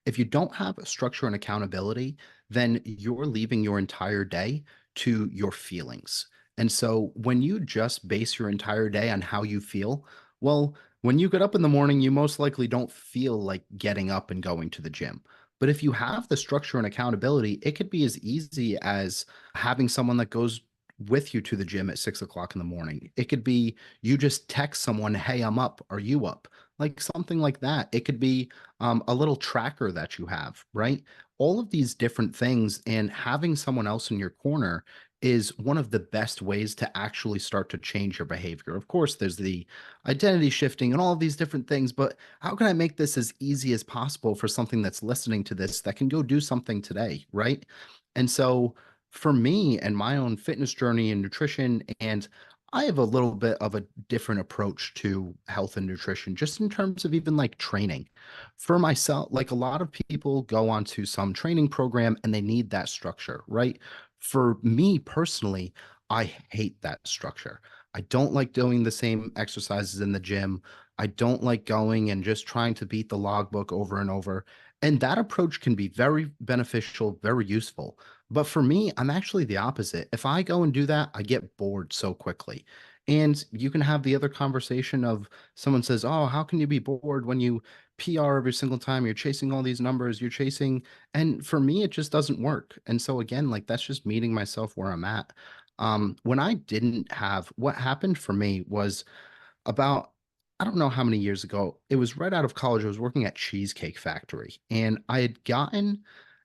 [SPEAKER 2] If you don't have a structure and accountability, then you're leaving your entire day to your feelings. And so when you just base your entire day on how you feel, well, when you get up in the morning, you most likely don't feel like getting up and going to the gym. But if you have the structure and accountability, it could be as easy as having someone that goes with you to the gym at 6 o'clock in the morning. It could be you just text someone, "Hey, I'm up. Are you up?" Like something like that. It could be a little tracker that you have, right? All of these different things, and having someone else in your corner is one of the best ways to actually start to change your behavior. Of course, there's the identity shifting and all of these different things, but how can I make this as easy as possible for something that's listening to this that can go do something today, right? And so for me and my own fitness journey and nutrition, and I have a little bit of a different approach to health and nutrition, just in terms of even like training. For myself, like a lot of people go onto some training program and they need that structure, right? For me personally, I hate that structure. I don't like doing the same exercises in the gym. I don't like going and just trying to beat the logbook over and over. And that approach can be very beneficial, very useful. But for me, I'm actually the opposite. If I go and do that, I get bored so quickly. And you can have the other conversation of someone says, "Oh, how can you be bored when you PR every single time? You're chasing all these numbers, you're chasing." And for me, it just doesn't work. And so again, like that's just meeting myself where I'm at. When I didn't have, what happened for me was about, I don't know how many years ago. It was right out of college. I was working at Cheesecake Factory and I had gotten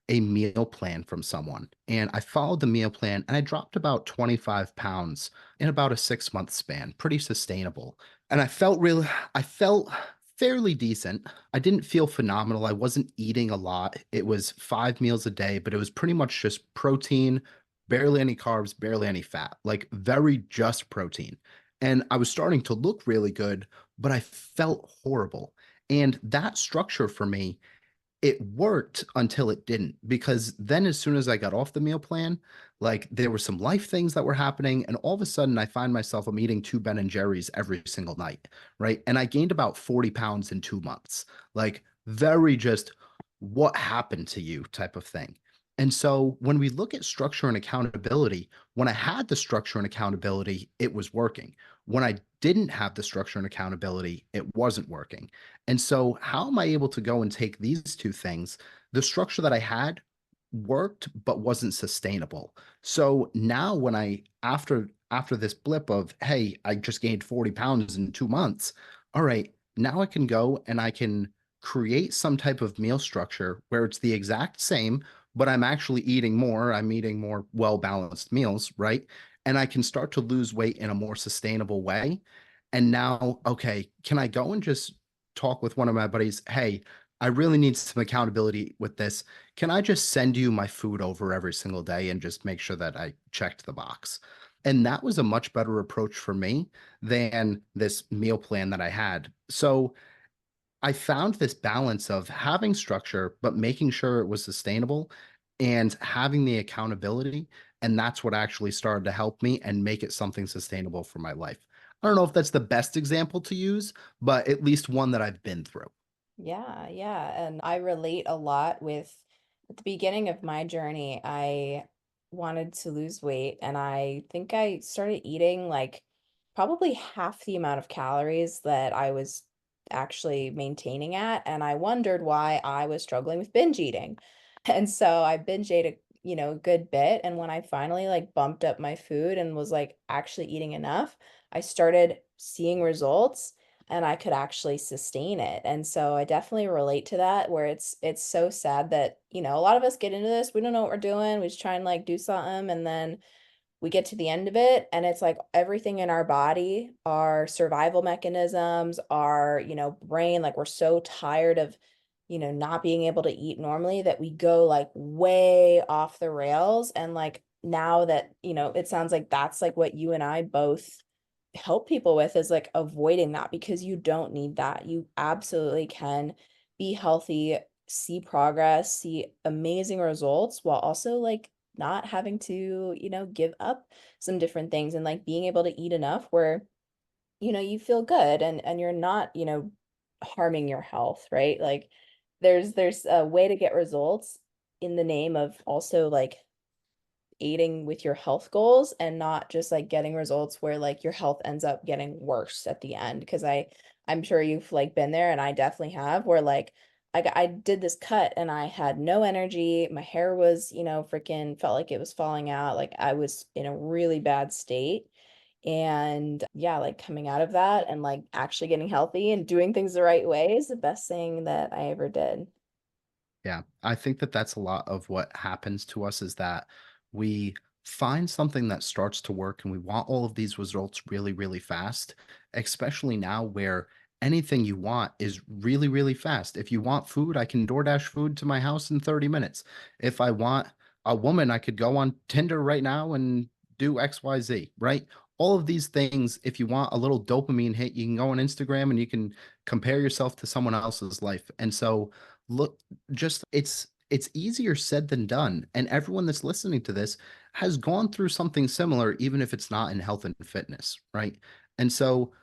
[SPEAKER 2] a meal plan from someone and I followed the meal plan and I dropped about 25 pounds in about a 6 month span, pretty sustainable. And I felt fairly decent. I didn't feel phenomenal. I wasn't eating a lot. It was 5 meals a day, but it was pretty much just protein, barely any carbs, barely any fat, like very just protein. And I was starting to look really good, but I felt horrible. And that structure for me, it worked until it didn't, because then as soon as I got off the meal plan, like there were some life things that were happening, and all of a sudden I find myself I'm eating two Ben and Jerry's every single night, right? And I gained about 40 pounds in 2 months, like very just what happened to you type of thing. And so when we look at structure and accountability, when I had the structure and accountability, it was working. When I didn't have the structure and accountability, it wasn't working. And so, how am I able to go and take these two things? The structure that I had worked, but wasn't sustainable. So now, when after this blip of, hey, I just gained 40 pounds in 2 months. All right, now I can go and I can create some type of meal structure where it's the exact same, but I'm actually eating more. I'm eating more well balanced meals, right? And I can start to lose weight in a more sustainable way. And now, okay, can I go and just talk with one of my buddies? Hey, I really need some accountability with this. Can I just send you my food over every single day and just make sure that I checked the box? And that was a much better approach for me than this meal plan that I had. So I found this balance of having structure, but making sure it was sustainable and having the accountability. And that's what actually started to help me and make it something sustainable for my life. I don't know if that's the best example to use, but at least one that I've been through.
[SPEAKER 1] Yeah, yeah. And I relate a lot with at the beginning of my journey, I wanted to lose weight and I think I started eating like probably half the amount of calories that I was actually maintaining at. And I wondered why I was struggling with binge eating. And so I binge ate a good bit. And when I finally like bumped up my food and was like actually eating enough, I started seeing results and I could actually sustain it. And so I definitely relate to that where it's so sad that, a lot of us get into this, we don't know what we're doing, we just try and like do something and then we get to the end of it and it's like everything in our body, our survival mechanisms, our, brain, like we're so tired of, not being able to eat normally that we go like way off the rails. And like now that, it sounds like that's like what you and I both help people with is like avoiding that because you don't need that. You absolutely can be healthy, see progress, see amazing results while also like not having to, give up some different things and like being able to eat enough where, you feel good and you're not, harming your health, right? Like there's a way to get results in the name of also like aiding with your health goals and not just like getting results where like your health ends up getting worse at the end because I'm sure you've like been there and I definitely have where like I did this cut and I had no energy. My hair was, freaking felt like it was falling out. Like I was in a really bad state. And yeah, like coming out of that and like actually getting healthy and doing things the right way is the best thing that I ever did.
[SPEAKER 2] Yeah, I think that that's a lot of what happens to us is that we find something that starts to work, and we want all of these results really, really fast, especially now where anything you want is really, really fast. If you want food, I can DoorDash food to my house in 30 minutes. If I want a woman, I could go on Tinder right now and do XYZ, right? All of these things, if you want a little dopamine hit, you can go on Instagram and you can compare yourself to someone else's life. And so look, just it's easier said than done. And everyone that's listening to this has gone through something similar, even if it's not in health and fitness, right? And so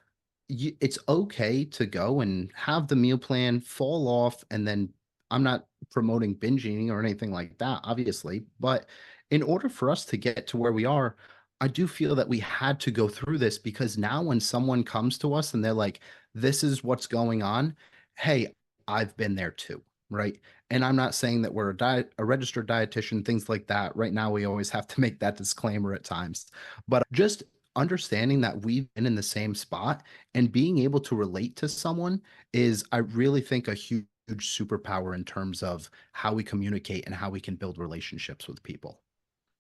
[SPEAKER 2] it's okay to go and have the meal plan fall off, and then I'm not promoting binge eating or anything like that, obviously, but in order for us to get to where we are, I do feel that we had to go through this, because now when someone comes to us and they're like, this is what's going on, hey, I've been there too, right? And I'm not saying that we're a registered dietitian, things like that. Right now, we always have to make that disclaimer at times, but just understanding that we've been in the same spot and being able to relate to someone is, I really think, a huge superpower in terms of how we communicate and how we can build relationships with people.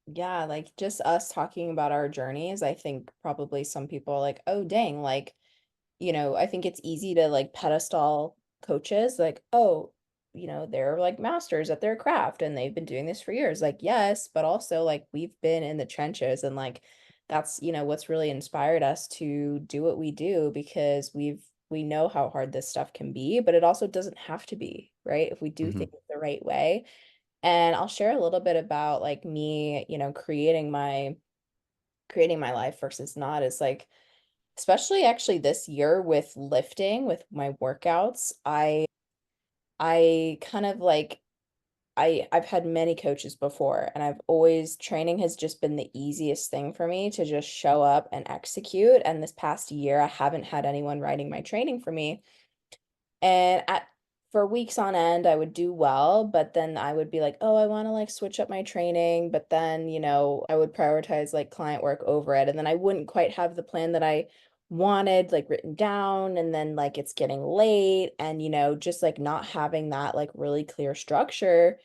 [SPEAKER 1] Yeah, like just us talking about our journeys, I think probably some people are like, oh, dang, like, I think it's easy to like pedestal coaches, like, oh, they're like masters at their craft and they've been doing this for years. Like, yes, but also like we've been in the trenches and like that's, what's really inspired us to do what we do because we know how hard this stuff can be, but it also doesn't have to be, right? If we do
[SPEAKER 2] Mhm.
[SPEAKER 1] things the right way. And I'll share a little bit about like me, creating my life versus not is like, especially actually this year with lifting, with my workouts, I kind of like I've had many coaches before and I've always training has just been the easiest thing for me to just show up and execute. And this past year, I haven't had anyone writing my training for me. And for weeks on end, I would do well, but then I would be like, oh, I want to like switch up my training. But then, I would prioritize like client work over it. And then I wouldn't quite have the plan that I wanted like written down. And then like it's getting late and, just like not having that like really clear structure,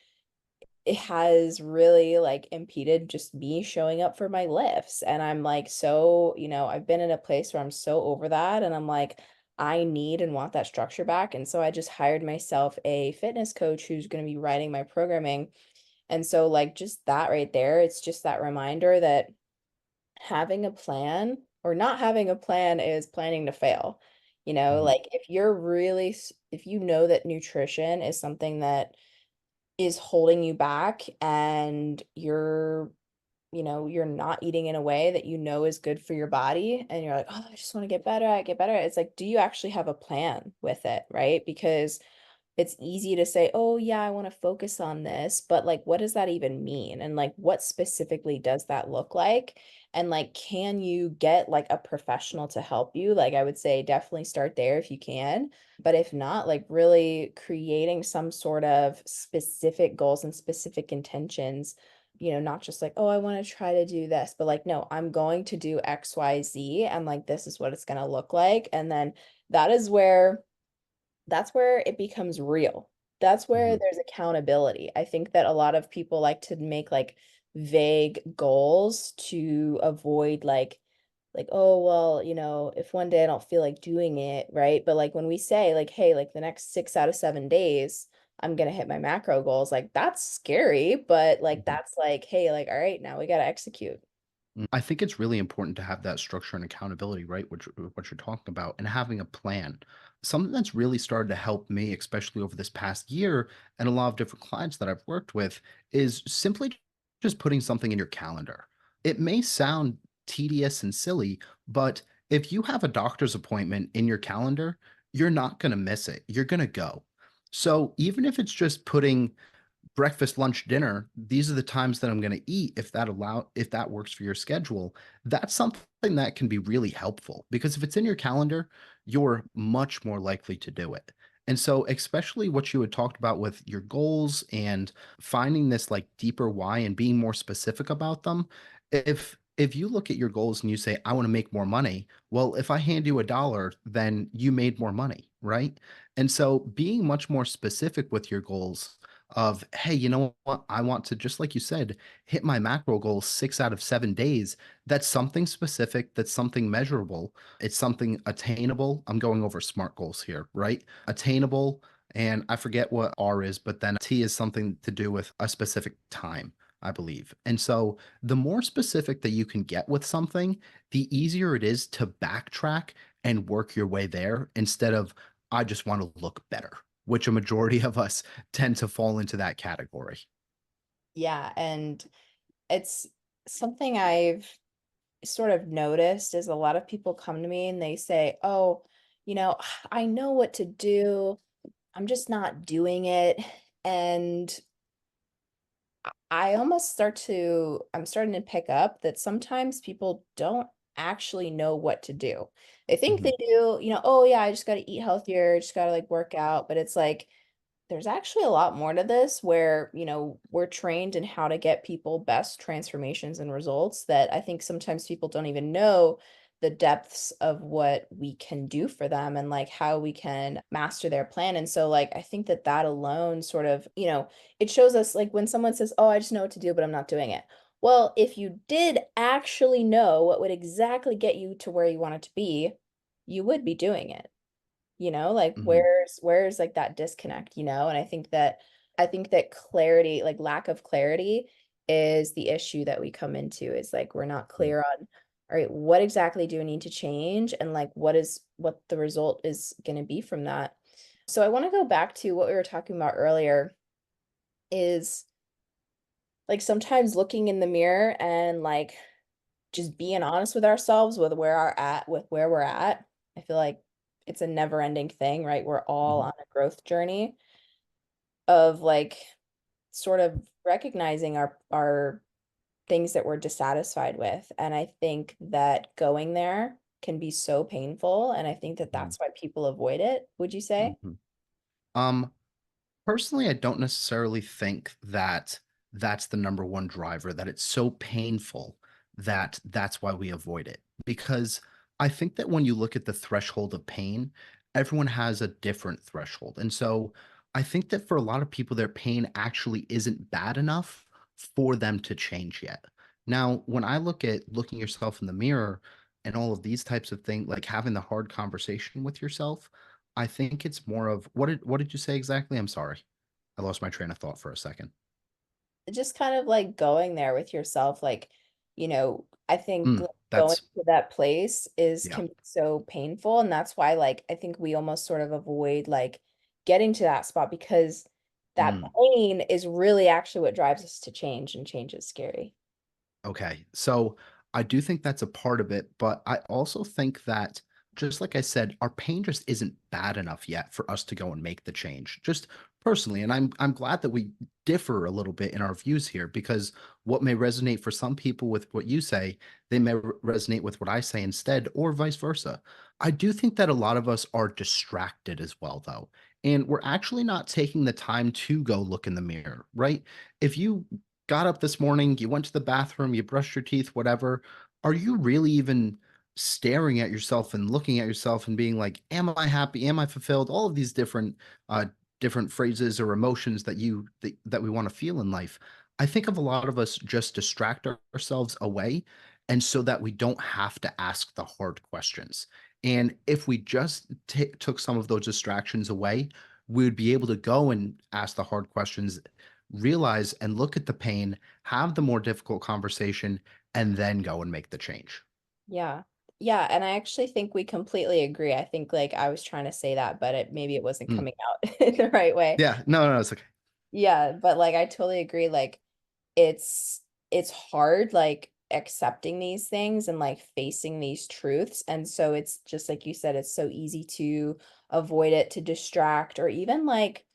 [SPEAKER 1] it has really like impeded just me showing up for my lifts. And I'm like, so, I've been in a place where I'm so over that. And I'm like, I need and want that structure back. And so I just hired myself a fitness coach who's going to be writing my programming. And so, like, just that right there, it's just that reminder that having a plan or not having a plan is planning to fail.
[SPEAKER 2] Mhm.
[SPEAKER 1] Like if you're really, if you know that nutrition is something that is holding you back and you're not eating in a way that is good for your body and you're like, "Oh, I just want to get better, I get better." It's like, do you actually have a plan with it, right? Because it's easy to say, "Oh, yeah, I want to focus on this," but like what does that even mean? And like what specifically does that look like? And like can you get like a professional to help you? Like I would say definitely start there if you can. But if not, like really creating some sort of specific goals and specific intentions, not just like, "Oh, I want to try to do this," but like, "No, I'm going to do XYZ and like this is what it's going to look like." And then that is where that's where it becomes real. That's where
[SPEAKER 2] Mhm.
[SPEAKER 1] there's accountability. I think that a lot of people like to make like vague goals to avoid like, oh, well, if one day I don't feel like doing it, right? But like when we say like, hey, like the next 6 out of 7 days, I'm gonna hit my macro goals, like that's scary, but like
[SPEAKER 2] Mhm.
[SPEAKER 1] that's like, hey, like, all right, now we gotta execute.
[SPEAKER 2] I think it's really important to have that structure and accountability, right? What you're talking about, and having a plan. Something that's really started to help me, especially over this past year, and a lot of different clients that I've worked with, is simply just putting something in your calendar. It may sound tedious and silly, but if you have a doctor's appointment in your calendar, you're not going to miss it. You're going to go. So even if it's just putting breakfast, lunch, dinner, these are the times that I'm going to eat, if that works for your schedule, that's something that can be really helpful, because if it's in your calendar, you're much more likely to do it. And so, especially what you had talked about with your goals and finding this like deeper why and being more specific about them, if you look at your goals and you say, I want to make more money, well, if I hand you $1, then you made more money, right? And so being much more specific with your goals of, hey, you know what? I want to, just like you said, hit my macro goal 6 out of 7 days. That's something specific, that's something measurable, it's something attainable. I'm going over SMART goals here, right? Attainable. And I forget what R is, but then T is something to do with a specific time, I believe. And so the more specific that you can get with something, the easier it is to backtrack and work your way there instead of, I just want to look better, which a majority of us tend to fall into that category.
[SPEAKER 1] Yeah, and it's something I've sort of noticed is a lot of people come to me and they say, "Oh, I know what to do. I'm just not doing it." And I'm starting to pick up that sometimes people don't actually know what to do. They think
[SPEAKER 2] Mhm,
[SPEAKER 1] they do, oh yeah, I just got to eat healthier, just got to like work out, but it's like there's actually a lot more to this where, we're trained in how to get people best transformations and results that I think sometimes people don't even know the depths of what we can do for them and like how we can master their plan. And so like I think that that alone sort of, it shows us like when someone says, "Oh, I just know what to do, but I'm not doing it." Well, if you did actually know what would exactly get you to where you want it to be, you would be doing it. Like
[SPEAKER 2] mhm,
[SPEAKER 1] where's like that disconnect, and I think that clarity, like lack of clarity is the issue that we come into is like we're not
[SPEAKER 2] mhm,
[SPEAKER 1] clear on, all right, what exactly do we need to change and like what the result is going to be from that. So I want to go back to what we were talking about earlier is like sometimes looking in the mirror and like just being honest with ourselves with where we're at. I feel like it's a never-ending thing, right? We're all
[SPEAKER 2] mhm,
[SPEAKER 1] on a growth journey of like sort of recognizing our things that we're dissatisfied with. And I think that going there can be so painful, and I think that
[SPEAKER 2] mhm,
[SPEAKER 1] that's why people avoid it, would you say?
[SPEAKER 2] mhm. Um, Personally, I don't necessarily think that that's the number one driver, that it's so painful that that's why we avoid it. Because I think that when you look at the threshold of pain, everyone has a different threshold. And so I think that for a lot of people, their pain actually isn't bad enough for them to change yet. Now, when I look at looking yourself in the mirror and all of these types of things, like having the hard conversation with yourself, I think it's more of what did you say exactly? I'm sorry. I lost my train of thought for a second.
[SPEAKER 1] Just kind of like going there with yourself, like, I think like, going
[SPEAKER 2] That's
[SPEAKER 1] to that place is
[SPEAKER 2] yeah.
[SPEAKER 1] can be so painful. And that's why, like, I think we almost sort of avoid like getting to that spot because that
[SPEAKER 2] Mm.
[SPEAKER 1] pain is really actually what drives us to change, and change is scary.
[SPEAKER 2] Okay. So I do think that's a part of it, but I also think that just like I said, our pain just isn't bad enough yet for us to go and make the change. Just personally, and I'm glad that we differ a little bit in our views here because what may resonate for some people with what you say, they may resonate with what I say instead, or vice versa. I do think that a lot of us are distracted as well, though. And we're actually not taking the time to go look in the mirror, right? If you got up this morning, you went to the bathroom, you brushed your teeth, whatever. Are you really even staring at yourself and looking at yourself and being like, am I happy? Am I fulfilled? All of these different phrases or emotions that we want to feel in life. I think of a lot of us just distract ourselves away and so that we don't have to ask the hard questions. And if we just took some of those distractions away, we would be able to go and ask the hard questions, realize and look at the pain, have the more difficult conversation, and then go and make the change.
[SPEAKER 1] Yeah. Yeah, and I actually think we completely agree. I think like I was trying to say that, but maybe it wasn't
[SPEAKER 2] Mm.
[SPEAKER 1] coming out in the right way.
[SPEAKER 2] Yeah, no, no, it's okay.
[SPEAKER 1] Yeah, but like I totally agree. Like it's it's hard like accepting these things and like facing these truths. And so it's just like you said, it's so easy to avoid it, to distract, or even like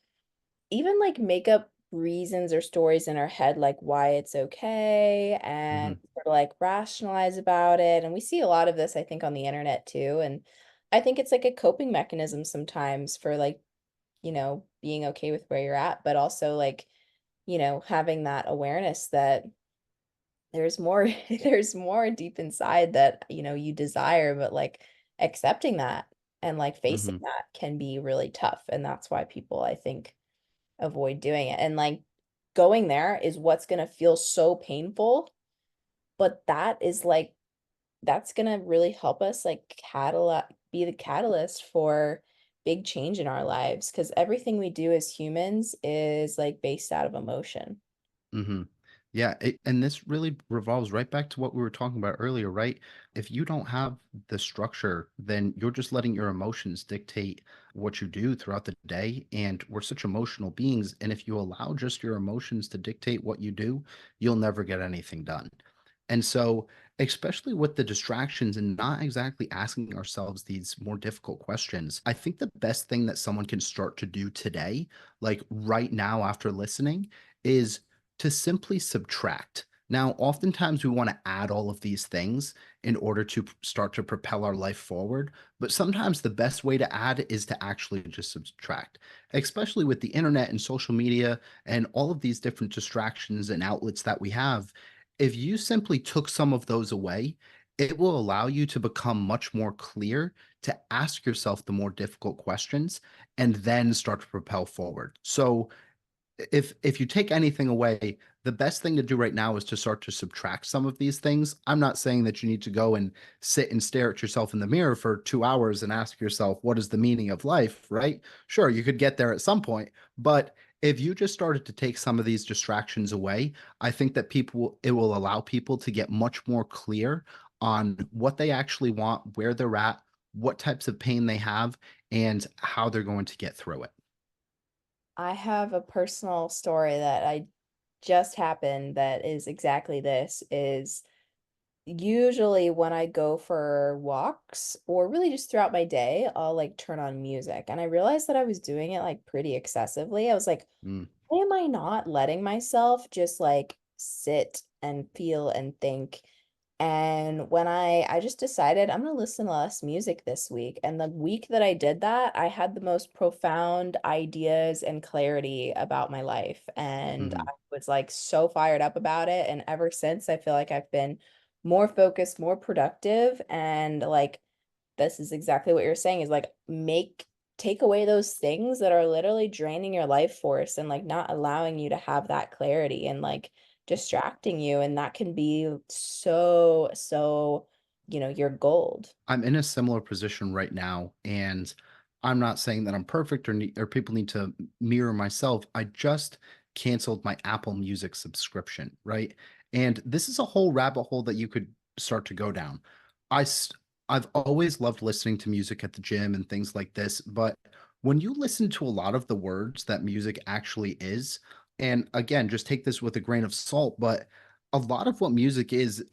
[SPEAKER 1] make up reasons or stories in our head like why it's okay and
[SPEAKER 2] Mhm,
[SPEAKER 1] sort of like rationalize about it. And we see a lot of this, I think, on the internet too. And I think it's like a coping mechanism sometimes for like, being okay with where you're at, but also like, having that awareness that there's more there's more deep inside that, you desire, but like accepting that and like facing
[SPEAKER 2] mhm,
[SPEAKER 1] that can be really tough. And that's why people, I think, avoid doing it. And like going there is what's going to feel so painful, but that is like that's going to really help us like be the catalyst for big change in our lives because everything we do as humans is like based out of emotion.
[SPEAKER 2] Hmm. Yeah, and this really revolves right back to what we were talking about earlier, right? If you don't have the structure, then you're just letting your emotions dictate what you do throughout the day. And we're such emotional beings. And if you allow just your emotions to dictate what you do, you'll never get anything done. And so, especially with the distractions and not exactly asking ourselves these more difficult questions, I think the best thing that someone can start to do today, like right now after listening, is to simply subtract. Now, oftentimes we want to add all of these things in order to start to propel our life forward, but sometimes the best way to add is to actually just subtract, especially with the internet and social media and all of these different distractions and outlets that we have. If you simply took some of those away, it will allow you to become much more clear to ask yourself the more difficult questions and then start to propel forward. So, if you take anything away, the best thing to do right now is to start to subtract some of these things. I'm not saying that you need to go and sit and stare at yourself in the mirror for 2 hours and ask yourself, what is the meaning of life, right? Sure, you could get there at some point, but if you just started to take some of these distractions away, I think that it will allow people to get much more clear on what they actually want, where they're at, what types of pain they have, and how they're going to get through it.
[SPEAKER 1] I have a personal story that I just happened that is exactly this is usually when I go for walks or really just throughout my day, I'll like turn on music. And I realized that I was doing it like pretty excessively. I was like,
[SPEAKER 2] Mm,
[SPEAKER 1] why am I not letting myself just like sit and feel and think? And when I just decided I'm gonna listen to less music this week. And the week that I did that, I had the most profound ideas and clarity about my life. And
[SPEAKER 2] mhm.
[SPEAKER 1] I was like so fired up about it. And ever since, I feel like I've been more focused, more productive, and like this is exactly what you're saying is like take away those things that are literally draining your life force and like not allowing you to have that clarity and like distracting you and that can be so your gold.
[SPEAKER 2] I'm in a similar position right now, and I'm not saying that I'm perfect or people need to mirror myself. I just canceled my Apple Music subscription, right? And this is a whole rabbit hole that you could start to go down. I s- I've always loved listening to music at the gym and things like this, but when you listen to a lot of the words that music actually is, and again, just take this with a grain of salt, but a lot of what music is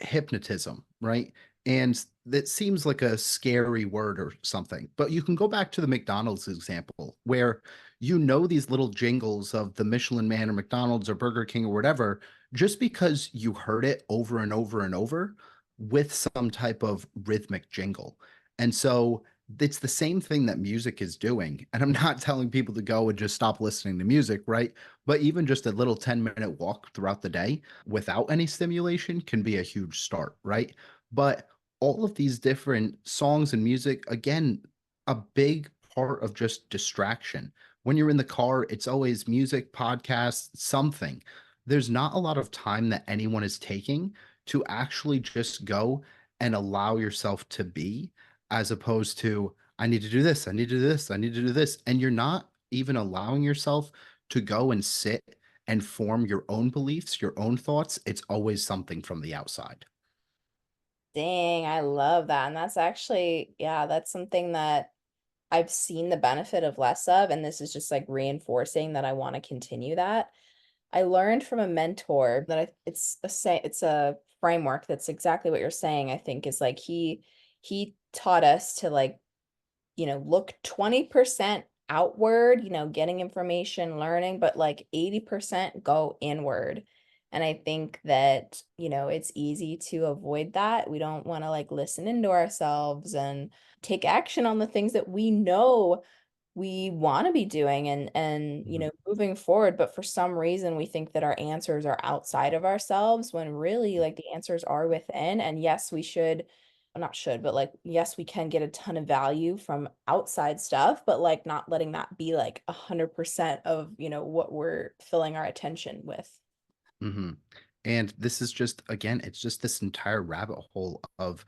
[SPEAKER 2] hypnotism, right? And that seems like a scary word or something. But you can go back to the McDonald's example where you know these little jingles of the Michelin Man or McDonald's or Burger King or whatever, just because you heard it over and over and over with some type of rhythmic jingle. And so it's the same thing that music is doing. And I'm not telling people to go and just stop listening to music, right? But even just a little 10-minute walk throughout the day without any stimulation can be a huge start, right? But all of these different songs and music, again, a big part of just distraction. When you're in the car, it's always music, podcast, something. There's not a lot of time that anyone is taking to actually just go and allow yourself to be, as opposed to, I need to do this, I need to do this, I need to do this. And you're not even allowing yourself to go and sit and form your own beliefs, your own thoughts. It's always something from the outside.
[SPEAKER 1] Dang, I love that. And that's actually, yeah, that's something that I've seen the benefit of less of, and this is just like reinforcing that I want to continue that. I learned from a mentor that it's a framework that's exactly what you're saying, I think is like he taught us to like look 20% outward, getting information, learning, but like 80% go inward. And I think that, it's easy to avoid that. We don't want to like listen into ourselves and take action on the things that we know we want to be doing and
[SPEAKER 2] Mhm.
[SPEAKER 1] moving forward, but for some reason we think that our answers are outside of ourselves when really like the answers are within. And yes, we should not should, but like, yes, we can get a ton of value from outside stuff, but like not letting that be like 100% of, what we're filling our attention with.
[SPEAKER 2] Hmm. And this is just, again, it's just this entire rabbit hole of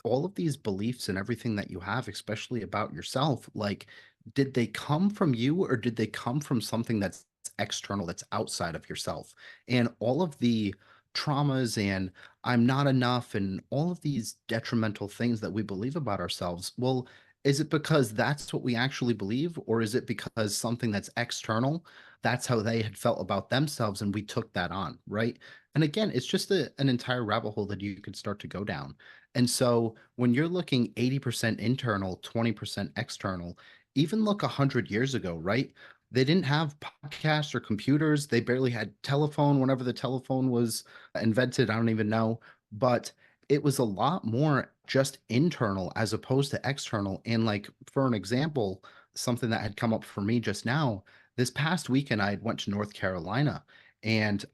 [SPEAKER 2] all of these beliefs and everything that you have, especially about yourself, like, did they come from you or did they come from something that's external, that's outside of yourself? And all of the traumas and I'm not enough and all of these detrimental things that we believe about ourselves, well, is it because that's what we actually believe, or is it because something that's external, that's how they had felt about themselves and we took that on, right? And again, it's just an entire rabbit hole that you could start to go down. And so when you're looking 80% internal, 20% external, even look 100 years ago, right? They didn't have podcasts or computers. They barely had telephone whenever the telephone was invented. I don't even know. But it was a lot more just internal as opposed to external. And like for an example, something that had come up for me just now, this past weekend I had went to North Carolina and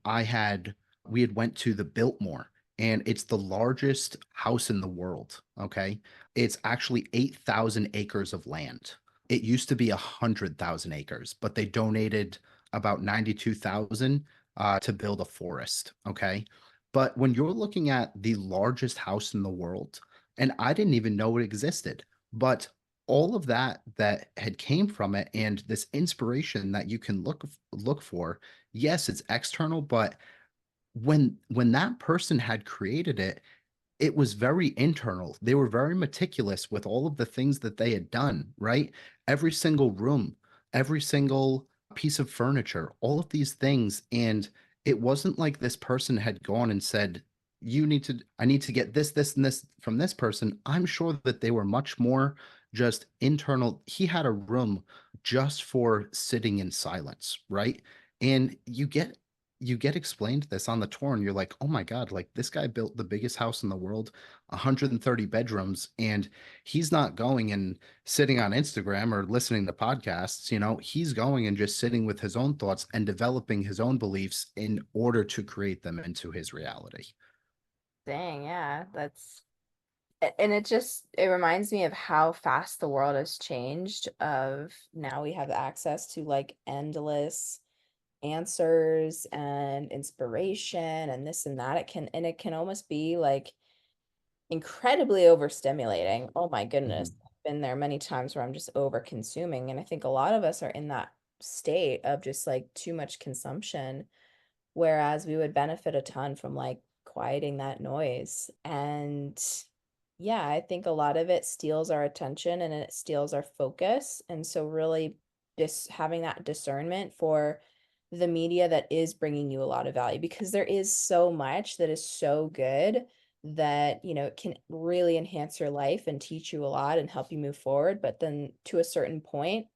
[SPEAKER 2] we had went to the Biltmore and it's the largest house in the world. Okay. It's actually 8,000 acres of land. It used to be 100,000 acres, but they donated about 92,000 to build a forest. Okay. But when you're looking at the largest house in the world, and I didn't even know it existed, but all of that had came from it and this inspiration that you can look for, yes, it's external, but when that person had created it, it was very internal. They were very meticulous with all of the things that they had done, right? Every single room, every single piece of furniture, all of these things. And it wasn't like this person had gone and said, I need to get this, this, and this from this person. I'm sure that they were much more just internal. He had a room just for sitting in silence, right? And you get explained this on the tour and you're like, oh my God, like this guy built the biggest house in the world, 130 bedrooms, and he's not going and sitting on Instagram or listening to podcasts, he's going and just sitting with his own thoughts and developing his own beliefs in order to create them into his reality.
[SPEAKER 1] Dang, yeah, and it reminds me of how fast the world has changed of now we have access to like endless answers and inspiration and this and that. It can almost be like incredibly overstimulating. Oh my goodness.
[SPEAKER 2] Mhm.
[SPEAKER 1] I've been there many times where I'm just over consuming. And I think a lot of us are in that state of just like too much consumption, whereas we would benefit a ton from like quieting that noise. And yeah, I think a lot of it steals our attention and it steals our focus. And so really just having that discernment for the media that is bringing you a lot of value, because there is so much that is so good that, it can really enhance your life and teach you a lot and help you move forward. But then to a certain point,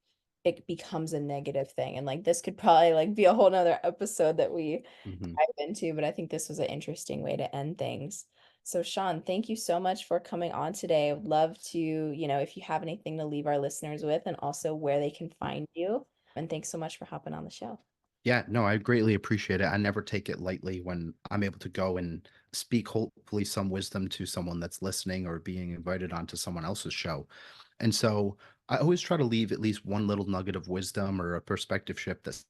[SPEAKER 1] it becomes a negative thing. And like this could probably like be a whole nother episode that we
[SPEAKER 2] Mhm.
[SPEAKER 1] dive into, but I think this was an interesting way to end things. So Shawn, thank you so much for coming on today. I would love to, if you have anything to leave our listeners with and also where they can find you. And thanks so much for hopping on the show.
[SPEAKER 2] Yeah, no, I greatly appreciate it. I never take it lightly when I'm able to go and speak hopefully some wisdom to someone that's listening or being invited onto someone else's show. And so I always try to leave at least one little nugget of wisdom or a perspective shift that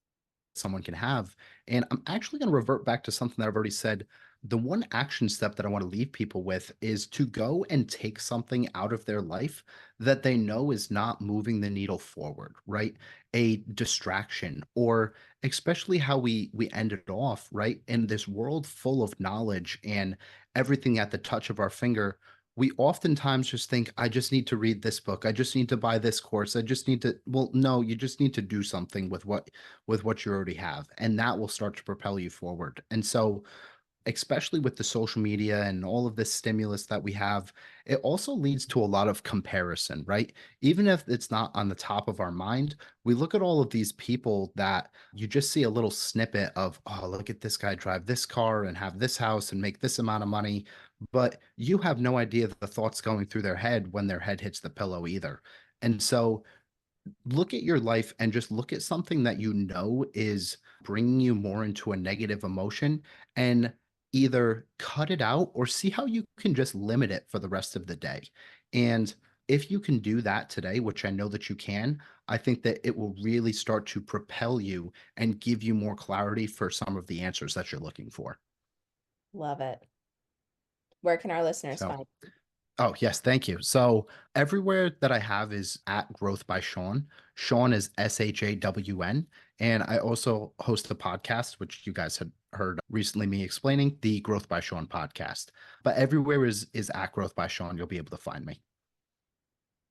[SPEAKER 2] someone can have. And I'm actually going to revert back to something that I've already said. The one action step that I want to leave people with is to go and take something out of their life that they know is not moving the needle forward, right? A distraction, or especially how we ended off, right? In this world full of knowledge and everything at the touch of our finger, we oftentimes just think, I just need to read this book. I just need to buy this course. I just need to, well, no, you just need to do something with what you already have, and that will start to propel you forward. And so especially with the social media and all of this stimulus that we have, it also leads to a lot of comparison, right? Even if it's not on the top of our mind, we look at all of these people that you just see a little snippet of, oh, look at this guy drive this car and have this house and make this amount of money. But you have no idea the thoughts going through their head when their head hits the pillow either. And so look at your life and just look at something that you know is bringing you more into a negative emotion. And either cut it out or see how you can just limit it for the rest of the day. And if you can do that today, which I know that you can, I think that it will really start to propel you and give you more clarity for some of the answers that you're looking for.
[SPEAKER 1] Love it. Where can our listeners
[SPEAKER 2] So,
[SPEAKER 1] find?
[SPEAKER 2] oh, yes, thank you. So, everywhere that I have is at Growth by Shawn. Shawn is SHAWN. And I also host a podcast, which you guys had heard recently me explaining, the Growth by Shawn podcast. But everywhere is at Growth by Shawn. You'll be able to find me.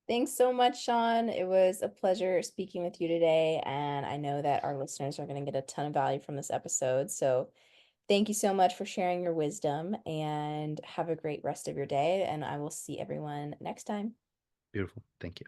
[SPEAKER 1] Thanks so much, Shawn. It was a pleasure speaking with you today, and I know that our listeners are going to get a ton of value from this episode. So, thank you so much for sharing your wisdom and have a great rest of your day. And I will see everyone next time.
[SPEAKER 2] Beautiful. Thank you.